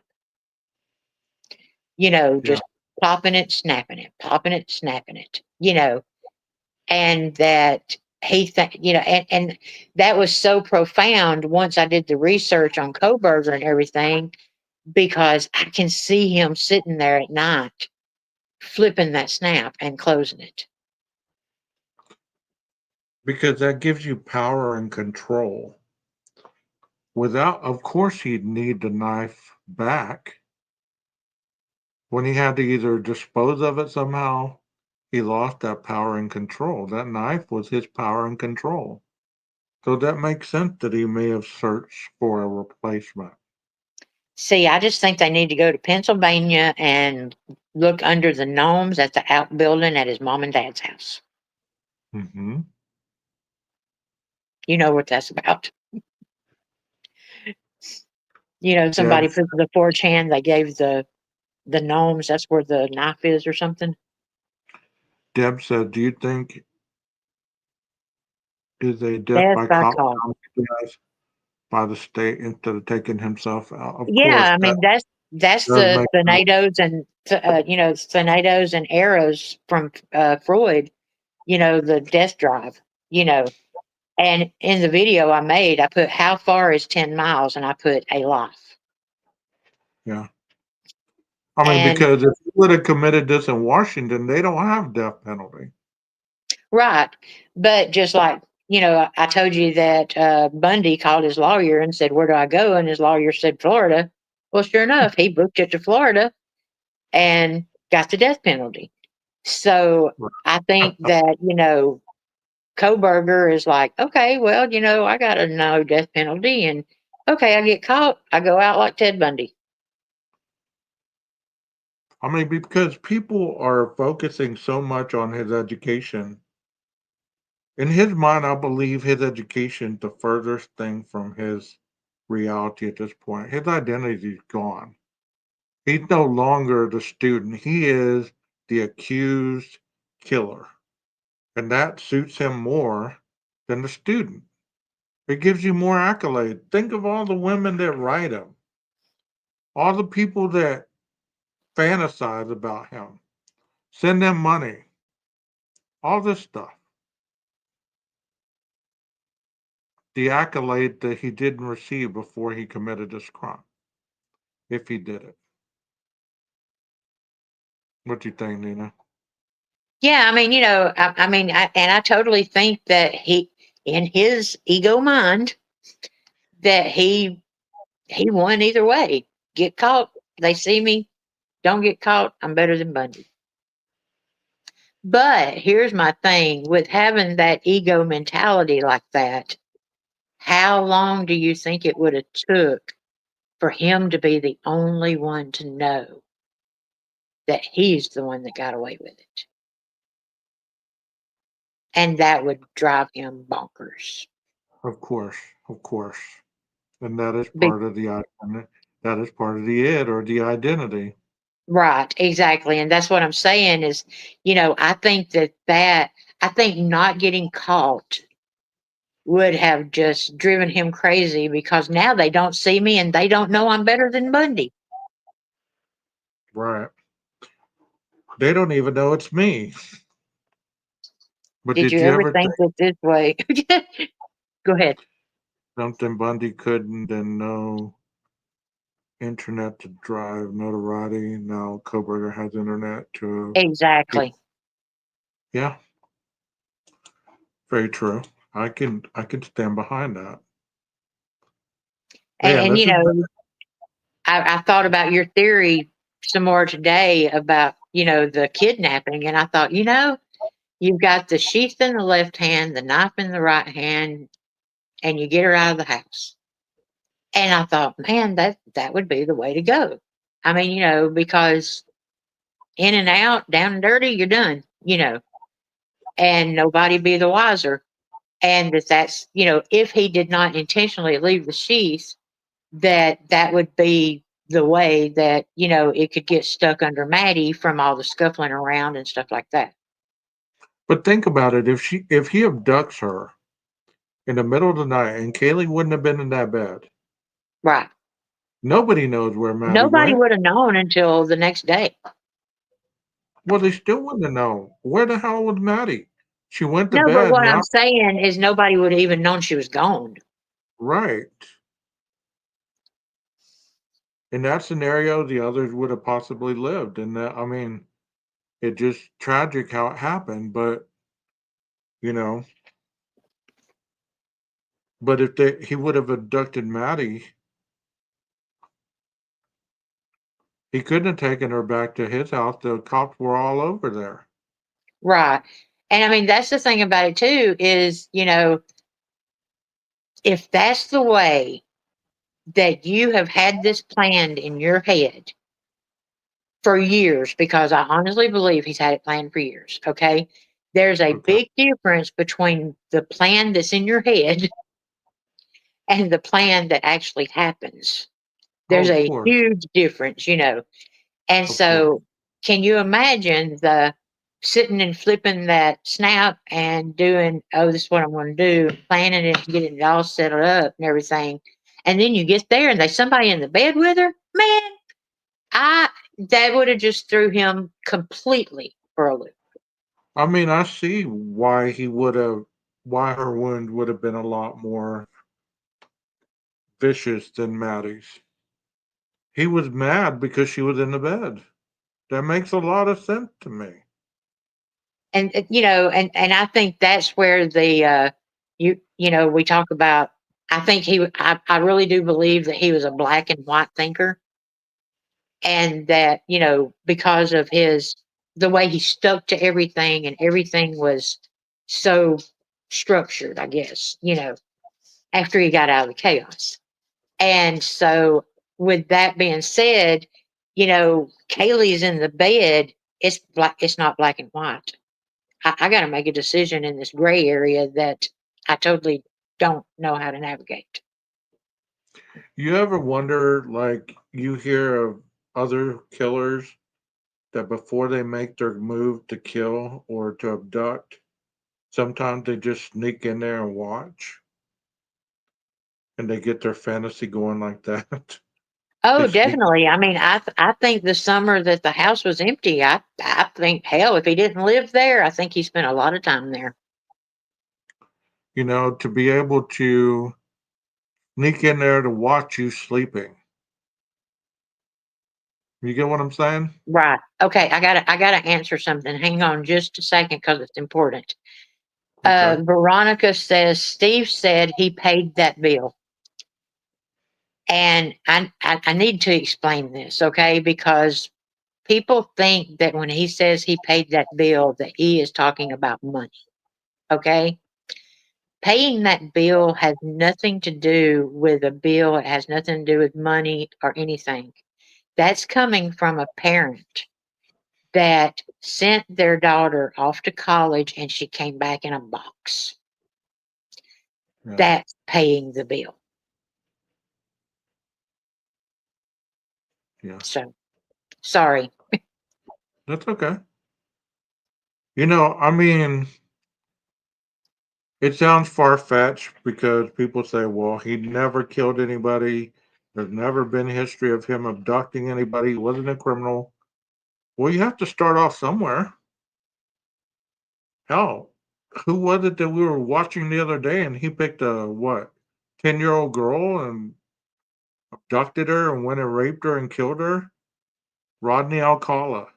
Yeah. just popping it, snapping it, popping it, snapping it, and that and that was so profound once I did the research on Coburger and everything, because I can see him sitting there at night flipping that snap and closing it. because that gives you power and control. Without, of course, he'd need the knife back. When he had to either dispose of it somehow, he lost that power and control. That knife was his power and control. So that makes sense that he may have searched for a replacement. See, I just think they need to go to Pennsylvania and look under the gnomes at the outbuilding at his mom and dad's house. Hmm. You know what that's about. Deb, Somebody put the 4chan, they gave the gnomes, that's where the knife is or something. Deb said, "Do you think is a death Death by by cop call. death by the state instead of taking himself out?" Of Yeah, course, I that mean that's does the make sense. Thanatos and Thanatos and arrows from Freud. The death drive. You know, and in the video I made, I put how far is 10 miles, and I put a life. Yeah. I mean, And because if he would have committed this in Washington, they don't have death penalty. right, but just like I told you that Bundy called his lawyer and said, "Where do I go?" And his lawyer said, "Florida." Well, sure enough, he booked it to Florida and got the death penalty. So I think that, Cobberger is like, okay, well, I got a no death penalty, and okay, I get caught, I go out like Ted Bundy. I mean, because people are focusing so much on his education. In his mind, I believe his education the furthest thing from his reality at this point. His identity is gone. He's no longer the student. He is the accused killer. And that suits him more than the student. It gives you more accolade. Think of all the women that write him, all the people that fantasize about him, send them money, all this stuff. The accolade that he didn't receive before he committed this crime, if he did it. What do you think, Nina? Yeah, I mean, and I totally think that he, in his ego mind, that he won either way. Get caught, they see me. Don't get caught, I'm better than Bundy. But here's my thing with having that ego mentality like that. How long do you think it would have took for him to be the only one to know that he's the one that got away with it? And that would drive him bonkers. Of course, of course. And that is Be- part of the that is part of the id or the identity. right, exactly. And that's what I'm saying is, I think I think not getting caught would have just driven him crazy because now they don't see me and they don't know I'm better than Bundy. Right. They don't even know it's me. But Did did you you ever ever think think that this way? Go ahead. something Bundy couldn't and no internet to drive notoriety? Now Cobberger has internet to Exactly. yeah, very true. I can stand behind that. And, Man, and this you is know, I thought about your theory some more today about, the kidnapping. And I thought, you've got the sheath in the left hand, the knife in the right hand, and you get her out of the house. And I thought, man, that would be the way to go. I mean, because in and out, down and dirty, you're done, and nobody be the wiser. And that's, if he did not intentionally leave the sheath, that would be the way that, it could get stuck under Maddie from all the scuffling around and stuff like that. but think about it. If he abducts her in the middle of the night and Kaylee wouldn't have been in that bed, Right. nobody knows where Maddie Nobody went. would have known until the next day. Well, they still wouldn't have known. Where the hell was Maddie? She went to No, but bed what I'm now. saying is nobody would have even known she was gone. Right. In that scenario, the others would have possibly lived. And that, I mean, it just tragic how it happened, but you know, But if he would have abducted Maddie, he couldn't have taken her back to his house. The cops were all over there. Right. And I mean, that's the thing about it too, is, if that's the way that you have had this planned in your head for years, because I honestly believe he's had it planned for years, okay? There's a Okay. big difference between the plan that's in your head and the plan that actually happens. There's Oh, of a course. huge difference, And Of course. so, can you imagine the sitting and flipping that snap and doing, oh, this is what I'm going to do, planning it, getting it all set up and everything. And then you get there and there's somebody in the bed with her? Man, that would have just threw him completely for a loop. I mean, I see why why her wound would have been a lot more vicious than Maddie's. He was mad because she was in the bed. That makes a lot of sense to me. And and I think that's where the we talk about. I think I really do believe that he was a black and white thinker, and that because of the way he stuck to everything, and everything was so structured, I guess, after he got out of the chaos. And so, with that being said, Kaylee's in the bed. It's black. It's not black and white. I got to make a decision in this gray area that I totally don't know how to navigate. You ever wonder, like, you hear of other killers that before they make their move to kill or to abduct, sometimes they just sneak in there and watch and they get their fantasy going like that. They Oh, sneak, definitely. I mean, I think the summer that the house was empty, I think, hell, if he didn't live there, I think he spent a lot of time there. to be able to sneak in there to watch you sleeping. You get what I'm saying? Right. Okay. I gotta answer something. Hang on just a second, because it's important. Okay. Veronica says Steve said he paid that bill. And I need to explain this, okay? Because people think that when he says he paid that bill, that he is talking about money, okay? Paying that bill has nothing to do with a bill. It has nothing to do with money or anything. That's coming from a parent that sent their daughter off to college and she came back in a box. Yeah. That's paying the bill. Yeah. So, sorry. That's okay. I mean, it sounds far fetched because people say, well, he never killed anybody. There's never been history of him abducting anybody. He wasn't a criminal. Well, you have to start off somewhere. Hell, who was it that we were watching the other day and he picked a what, 10-year-old girl and abducted her and went and raped her and killed her? Rodney Alcala.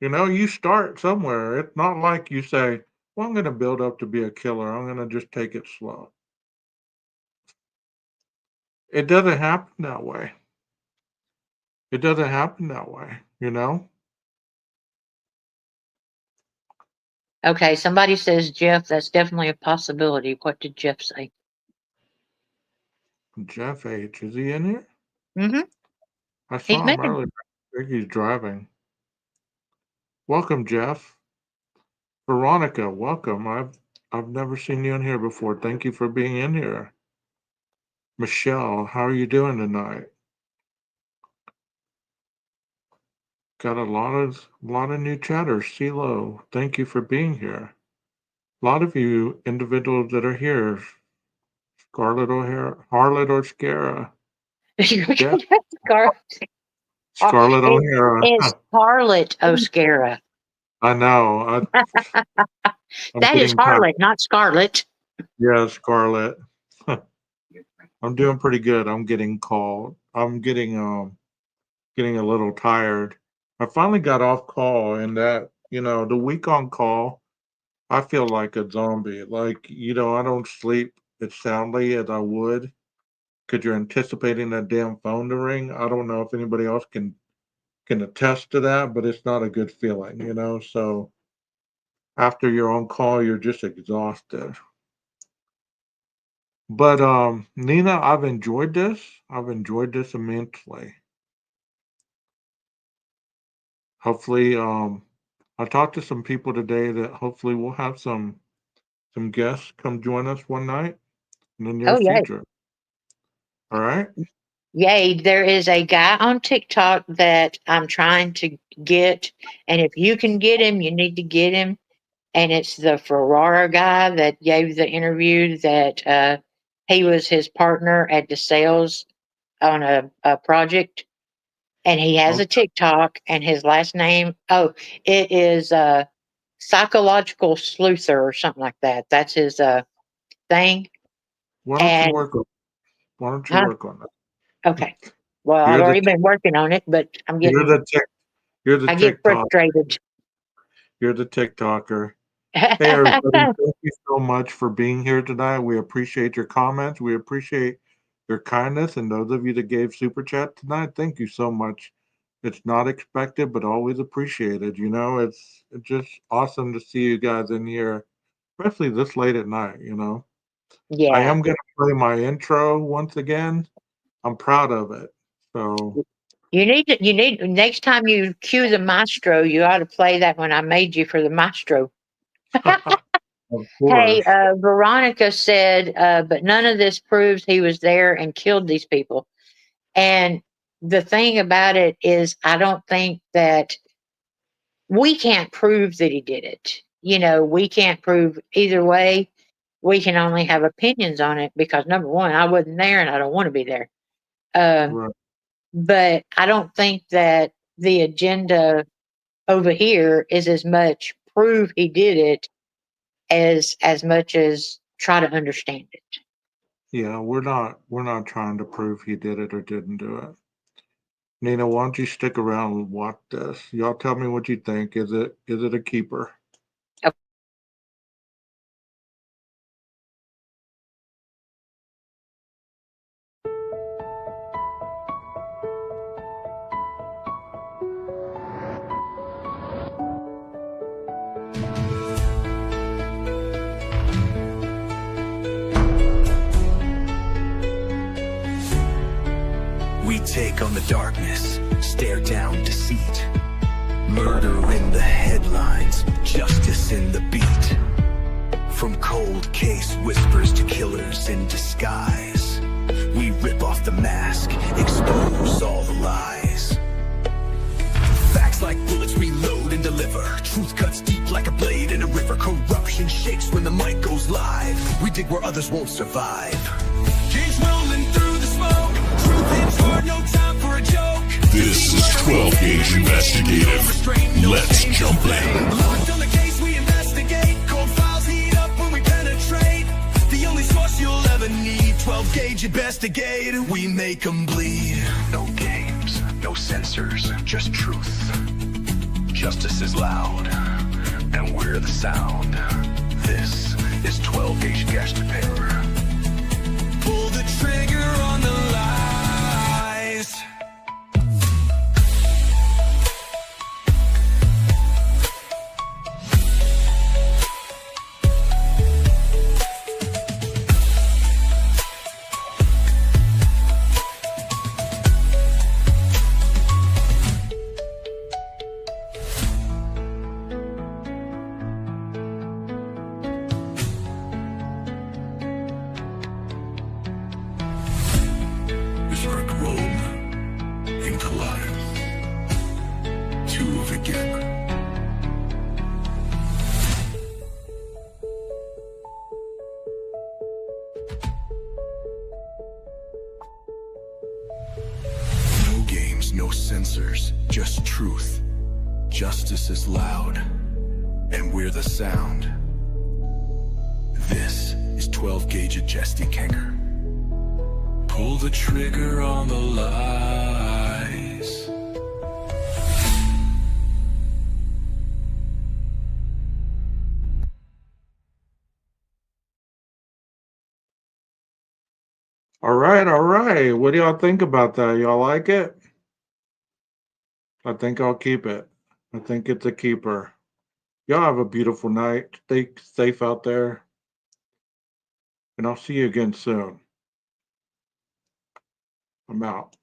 You start somewhere. It's not like you say, well, I'm going to build up to be a killer. I'm going to just take it slow. It doesn't happen that way. It doesn't happen that way. Okay, somebody says, Jeff, that's definitely a possibility. What did Jeff say? Jeff H. Is he in here? Mm-hmm. I He's saw him making. earlier. I think he's driving. Welcome, Jeff. Veronica, welcome. I've never seen you in here before. Thank you for being in here. Michelle, how are you doing tonight? Got a lot of new chatters. CeeLo, thank you for being here. A lot of you individuals that are here. Scarlett O'Hara, Harlot O'Scara, Jeff, Scarlett O'Hara. It's Scarlet O'Scara. I know. I'm That is getting tired. Harlot, not Scarlet. Yeah, Scarlett. I'm doing pretty good. I'm getting called. I'm getting a little tired. I finally got off call and that, the week on call, I feel like a zombie. Like, I don't sleep as soundly as I would because you're anticipating that damn phone to ring. I don't know if anybody else can attest to that, but it's not a good feeling. So after you're on call, you're just exhausted. But Nina, I've enjoyed this. I've enjoyed this immensely. Hopefully, I talked to some people today that hopefully we'll have some guests come join us one night in the near Oh, yay. future. All right. Yay. There is a guy on TikTok that I'm trying to get. And if you can get him, you need to get him. And it's the Ferrara guy that gave the interview that he was his partner at the sales on a project. And he has a Okay. TikTok, and his last name, it is Psychological Sleuther or something like that. That's his thing. Why don't you And, work on Why don't you huh? work on that? Okay. Well, I've You're the already been working on it, but you're the tech you're the I get TikTok frustrated. you're the TikToker. Hey everybody, thank you so much for being here tonight. We appreciate your comments. We appreciate your kindness, and those of you that gave super chat tonight, thank you so much. It's not expected, but always appreciated. It's just awesome to see you guys in here, especially this late at night. I Yeah. am gonna play my intro once again. I'm proud of it. So You need next time you cue the maestro, you ought to play that when I made you for the maestro. of Hey, course. Veronica said, but none of this proves he was there and killed these people. And the thing about it is, I don't think that we can't prove that he did it. We can't prove either way. We can only have opinions on it because number one, I wasn't there and I don't want to be there. Um, Right. but I don't think that the agenda over here is as much prove he did it as much as try to understand it. Yeah, we're not trying to prove he did it or didn't do it. Nina, why don't you stick around and watch this? Y'all tell me what you think. Is it a keeper? We take on the darkness, stare down deceit. Murder in the headlines, justice in the beat. From cold case whispers to killers in disguise, we rip off the mask, expose all the lies. Facts like bullets we load and deliver. Truth cuts deep like a blade in a river. Corruption shakes when the mic goes live. We dig where others won't survive. Keeps rolling through the smoke. Truth hits hard, no time for a joke. This is 12 Gauge Investigative. Let's jump in. Locked on the case, we investigate. Cold files heat up when we penetrate. The only source you'll ever need. 12 Gauge Investigate. We make them bleed. No games, no censors, just truth. Justice is loud, and we're the sound. This is 12 Gauge Investigative. Pull the trigger on the lies. Is Rick Rome in Collide? Two of again. No games, no censors, just truth. Justice is loud, and we're the sound. This is 12 Gauge Investigator. Pull the trigger on the lies. All right, all right. What do y'all think about that? Y'all like it? I think I'll keep it. I think it's a keeper. Y'all have a beautiful night. Stay safe out there. And I'll see you again soon. I'm out.